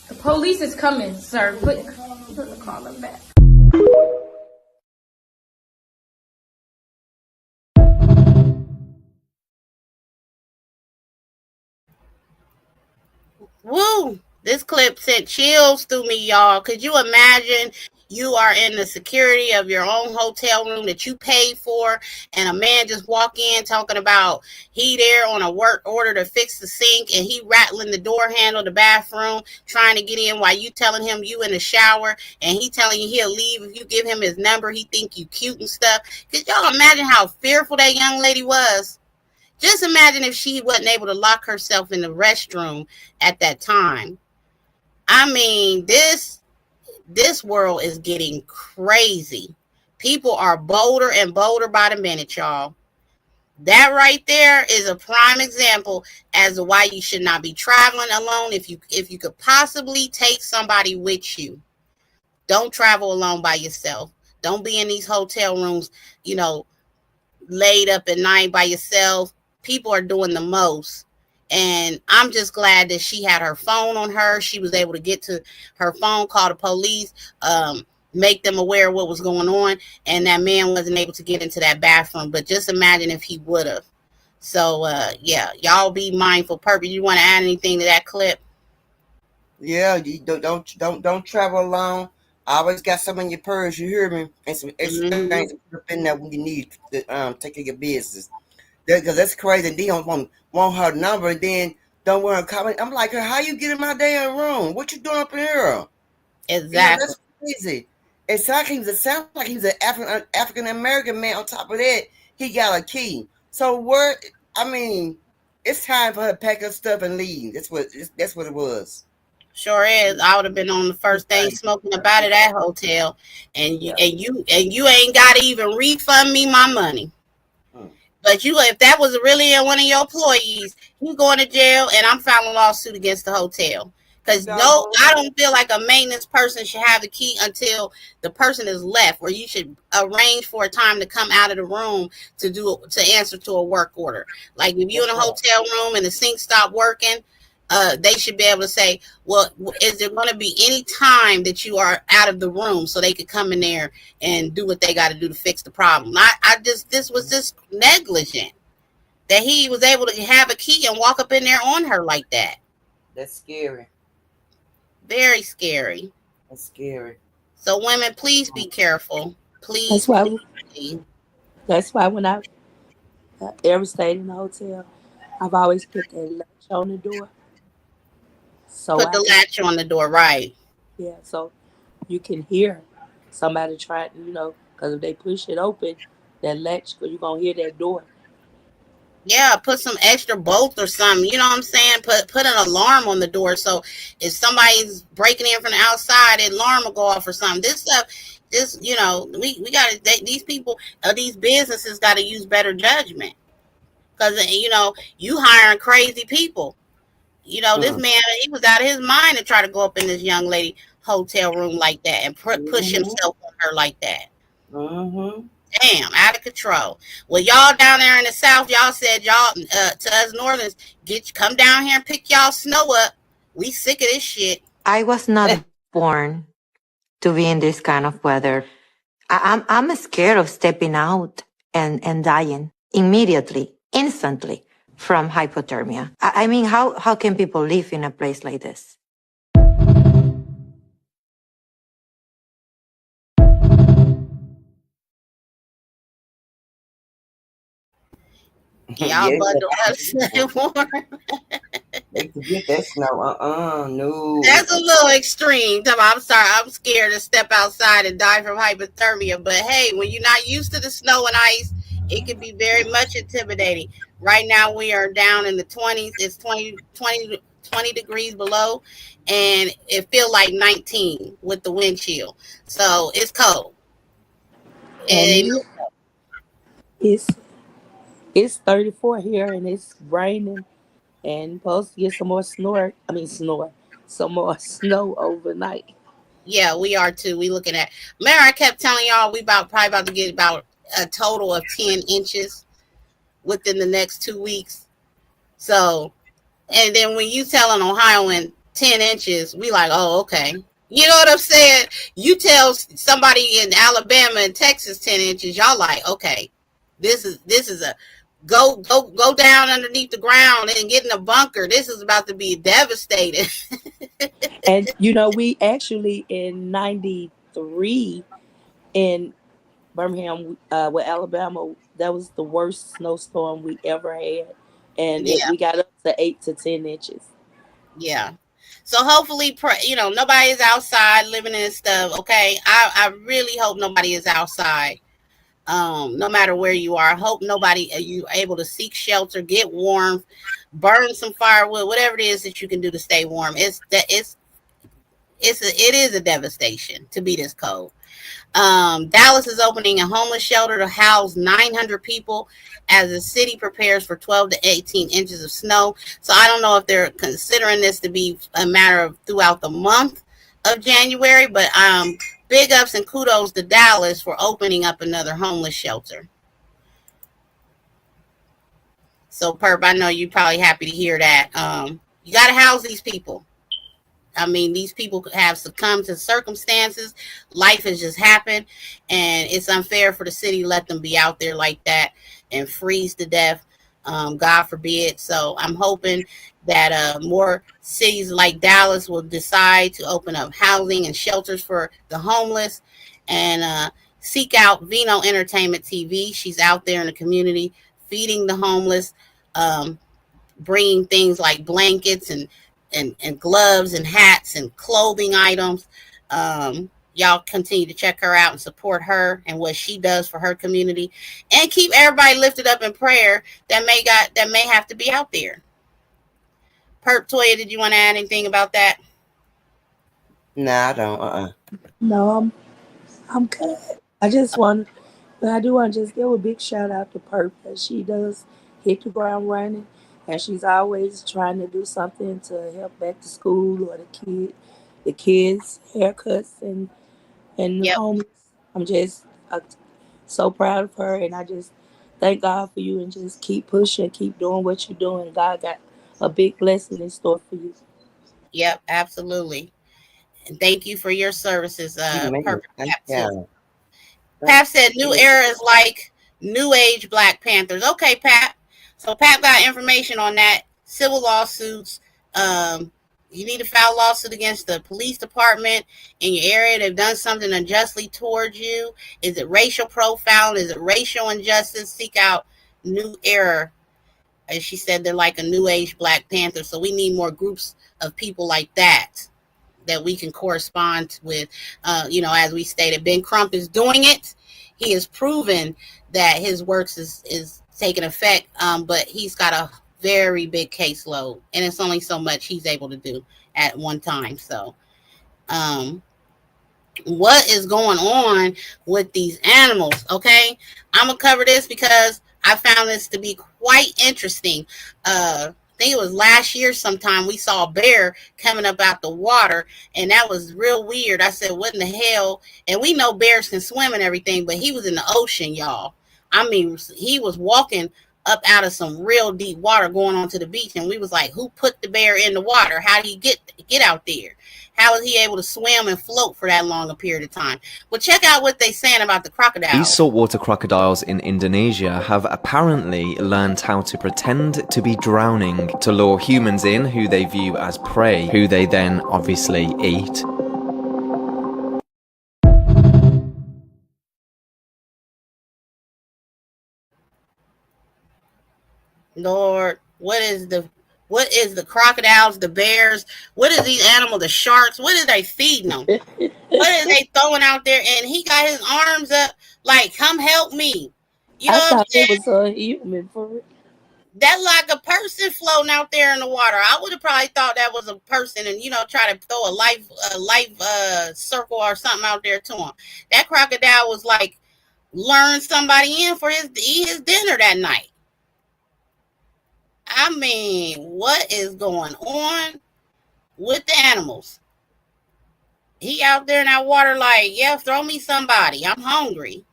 The police is coming, sir. Put the caller back. Woo! This clip sent chills through me, y'all. Could you imagine you are in the security of your own hotel room that you paid for, and a man just walk in talking about he there on a work order to fix the sink, and he rattling the door handle, the bathroom, trying to get in while you telling him you in the shower, and he telling you he'll leave if you give him his number. He think you cute and stuff. Could y'all imagine how fearful that young lady was? Just imagine if she wasn't able to lock herself in the restroom at that time. I mean, this world is getting crazy. People are bolder and bolder by the minute, y'all. That right there is a prime example as to why you should not be traveling alone. If you could possibly take somebody with you, don't travel alone by yourself. Don't be in these hotel rooms, laid up at night by yourself. People are doing the most. And I'm just glad that she had her phone on her. She was able to get to her phone, call the police, make them aware of what was going on. And that man wasn't able to get into that bathroom. But just imagine if he would have. So, yeah, y'all be mindful. Purpose, you want to add anything to that clip? Yeah, you don't travel alone. Always got some in your purse, you hear me? And some extra things to put up in there when you need to take care of your business. Because that's crazy. And they don't want her number, and then don't want her comment. I'm like, how you get in my damn room? What you doing up in here? Exactly. That's crazy. It sounds like he's an African American man. On top of that, he got a key. So it's time for her to pack her stuff and leave. That's what it was. Sure is. I would have been on the first thing smoking about it at hotel, and you ain't got to even refund me my money. But if that was really one of your employees, you going to jail, and I'm filing a lawsuit against the hotel. Because I don't feel like a maintenance person should have the key until the person is left, or you should arrange for a time to come out of the room to answer to a work order. Like if you're in a hotel room and the sink stopped working, they should be able to say, well, is there going to be any time that you are out of the room so they could come in there and do what they got to do to fix the problem. This was just negligent that he was able to have a key and walk up in there on her like that. That's scary. Very scary. That's scary. So women, please be careful. Please. That's why when I ever stayed in a hotel, I've always put that latch on the door. So put the latch on the door, right? Yeah, so you can hear somebody trying, because if they push it open, that latch, you're gonna hear that door. Yeah, put some extra bolts or something. You know what I'm saying? Put an alarm on the door, so if somebody's breaking in from the outside, the alarm will go off or something. This stuff, we got to. These people, these businesses got to use better judgment, because you hiring crazy people. This man, he was out of his mind to try to go up in this young lady hotel room like that and push himself on her like that. Damn, out of control. Well, y'all down there in the South, y'all said y'all to us Northerns, come down here and pick y'all snow up. We sick of this shit. I was not born to be in this kind of weather. I'm scared of stepping out and dying immediately, instantly from hypothermia. I mean, how can people live in a place like this? Y'all bundle up, stay warm. They could get that snow. No. That's a little extreme. I'm sorry, I'm scared to step outside and die from hypothermia. But hey, when you're not used to the snow and ice, it can be very much intimidating. Right now we are down in the 20s. It's 20 degrees below, and it feels like 19 with the wind chill. So it's cold. And it's 34 here, and it's raining, and supposed to get some more some more snow overnight. Yeah, we are too. We looking at. Remember, I kept telling y'all we probably about to get about a total of 10 inches within the next 2 weeks. So, and then when you tell an Ohioan 10 inches, we like, oh, okay. You know what I'm saying? You tell somebody in Alabama and Texas 10 inches, y'all like, okay, this is a go down underneath the ground and get in a bunker. This is about to be devastating. And we actually in 93 in Birmingham, with Alabama, that was the worst snowstorm we ever had, and we got up to 8 to 10 inches. Yeah. So hopefully, nobody is outside living in stuff. Okay, I really hope nobody is outside. No matter where you are, I hope you able to seek shelter, get warm, burn some firewood, whatever it is that you can do to stay warm. It is a devastation to be this cold. Dallas is opening a homeless shelter to house 900 people as the city prepares for 12 to 18 inches of snow. So I don't know if they're considering this to be a matter of throughout the month of January, but big ups and kudos to Dallas for opening up another homeless shelter. So Perp, I know you're probably happy to hear that. You got to house these people. I mean, these people have succumbed to circumstances. Life has just happened, and it's unfair for the city to let them be out there like that and freeze to death. God forbid. So I'm hoping that more cities like Dallas will decide to open up housing and shelters for the homeless, and seek out Vino Entertainment TV. She's out there in the community feeding the homeless, bringing things like blankets and gloves and hats and clothing items. Y'all continue to check her out and support her and what she does for her community, and keep everybody lifted up in prayer that may have to be out there. Perp Toya, did you want to add anything about that? No, I don't. No, I'm good. I just want But I do want to just give a big shout out to Perp that she does hit the ground running, and she's always trying to do something to help back to school or the kids haircuts and the Yep. homeless. I'm just so proud of her, and I just thank God for you and just keep pushing, keep doing what you're doing. God got a big blessing in store for you. Yep, absolutely. And thank you for your services, Amen. Perfect Thank Pap too. you. Thank Pap said new you. era is like new age Black Panthers. Okay, Pap. So Pap got information on that. Civil lawsuits. Um, you need to file a lawsuit against the police department in your area. They've done something unjustly towards you. Is it racial profiling? Is it racial injustice? Seek out new era. As she said, they're like a new age Black Panther. So we need more groups of people like that we can correspond with. As we stated, Ben Crump is doing it. He has proven that his works is taking effect, but he's got a very big caseload, and it's only so much he's able to do at one time. So, what is going on with these animals? Okay, I'm gonna cover this because I found this to be quite interesting. I think it was last year sometime we saw a bear coming up out the water, and that was real weird. I said, what in the hell? And we know bears can swim and everything, but he was in the ocean, y'all. I mean, he was walking up out of some real deep water going onto the beach, and we was like, who put the bear in the water? How did he get out there? How was he able to swim and float for that long a period of time? Well, check out what they're saying about the crocodiles. These saltwater crocodiles in Indonesia have apparently learned how to pretend to be drowning to lure humans in who they view as prey, who they then obviously eat. Lord, what is the crocodiles, the bears? What is these animals, the sharks? What are they feeding them? What are they throwing out there? And he got his arms up like, come help me. You know I what I'm thought saying? it was a human for real. That's like a person floating out there in the water. I would have probably thought that was a person, and try to throw a life circle or something out there to him. That crocodile was like luring somebody in for to eat his dinner that night. I mean, what is going on with the animals? He out there in that water like, yeah, throw me somebody. I'm hungry.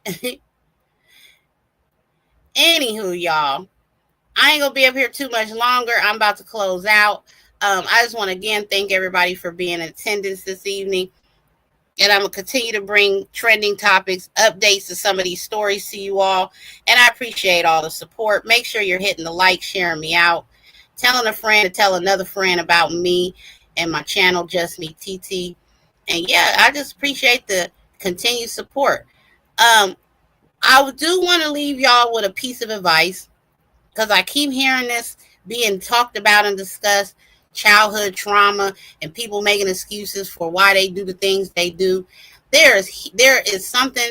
Anywho, y'all, I ain't gonna be up here too much longer. I'm about to close out. I just want to again thank everybody for being in attendance this evening. And I'm going to continue to bring trending topics, updates to some of these stories to you all. And I appreciate all the support. Make sure you're hitting the like, sharing me out, telling a friend to tell another friend about me and my channel, JusMe TT. And yeah, I just appreciate the continued support. I do want to leave y'all with a piece of advice, because I keep hearing this being talked about and discussed, childhood trauma and people making excuses for why they do the things they do. There is something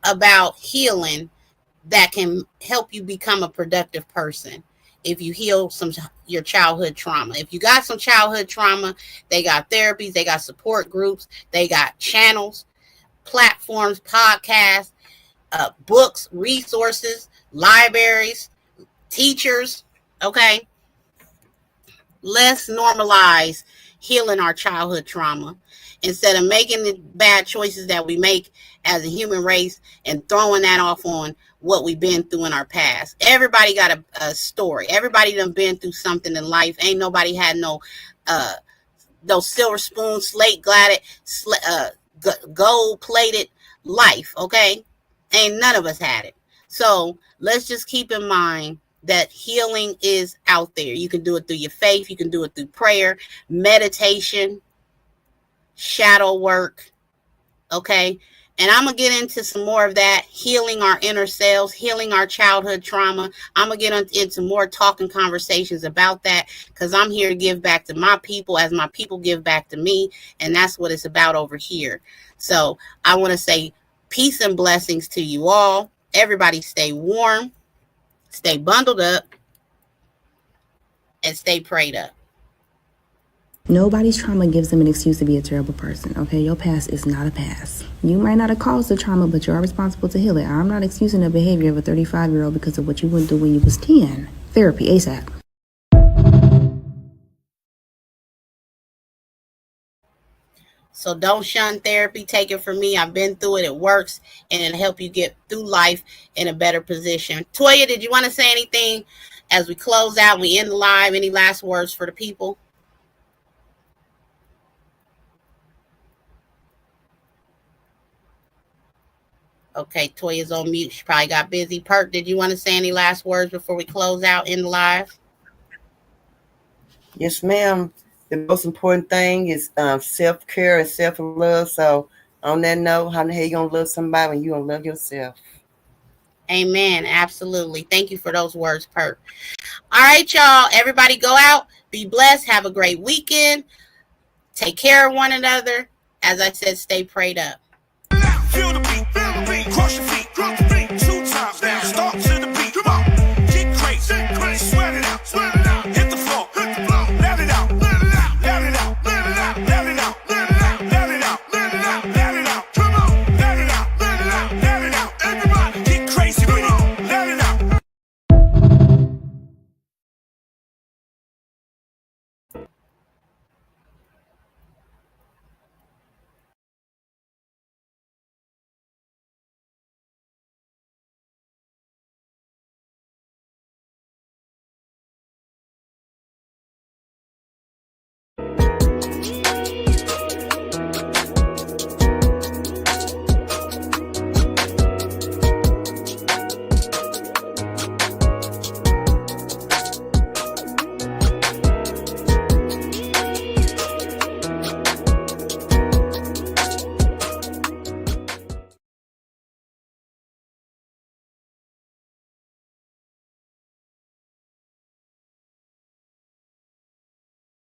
about healing that can help you become a productive person. If you heal your childhood trauma, if you got some childhood trauma, they got therapies, they got support groups, they got channels, platforms, podcasts, books, resources, libraries, teachers. Okay, let's normalize healing our childhood trauma instead of making the bad choices that we make as a human race and throwing that off on what we've been through in our past. Everybody got a story. Everybody done been through something in life. Ain't nobody had no silver spoon, slate gladed, gold plated life. Okay, ain't none of us had it. So let's just keep in mind that healing is out there. You can do it through your faith. You can do it through prayer, meditation, shadow work. Okay. And I'm going to get into some more of that, healing our inner selves, healing our childhood trauma. I'm going to get into more talking conversations about that, because I'm here to give back to my people as my people give back to me. And that's what it's about over here. So I want to say peace and blessings to you all. Everybody stay warm, stay bundled up, and stay prayed up. Nobody's trauma gives them an excuse to be a terrible person, okay? Your past is not a past. You might not have caused the trauma, but you are responsible to heal it. I'm not excusing the behavior of a 35-year-old because of what you went through when you was 10. Therapy, ASAP. So don't shun therapy. Take it from me. I've been through it. It works, and it'll help you get through life in a better position. Toya, did you want to say anything as we close out? We end the live. Any last words for the people? Okay, Toya's on mute. She probably got busy. Perk, did you want to say any last words before we close out in the live? Yes, ma'am. The most important thing is self-care and self-love. So on that note, how the hell you gonna love somebody when you don't love yourself? Amen. Absolutely. Thank you for those words, Perk. All right, y'all. Everybody go out. Be blessed. Have a great weekend. Take care of one another. As I said, stay prayed up.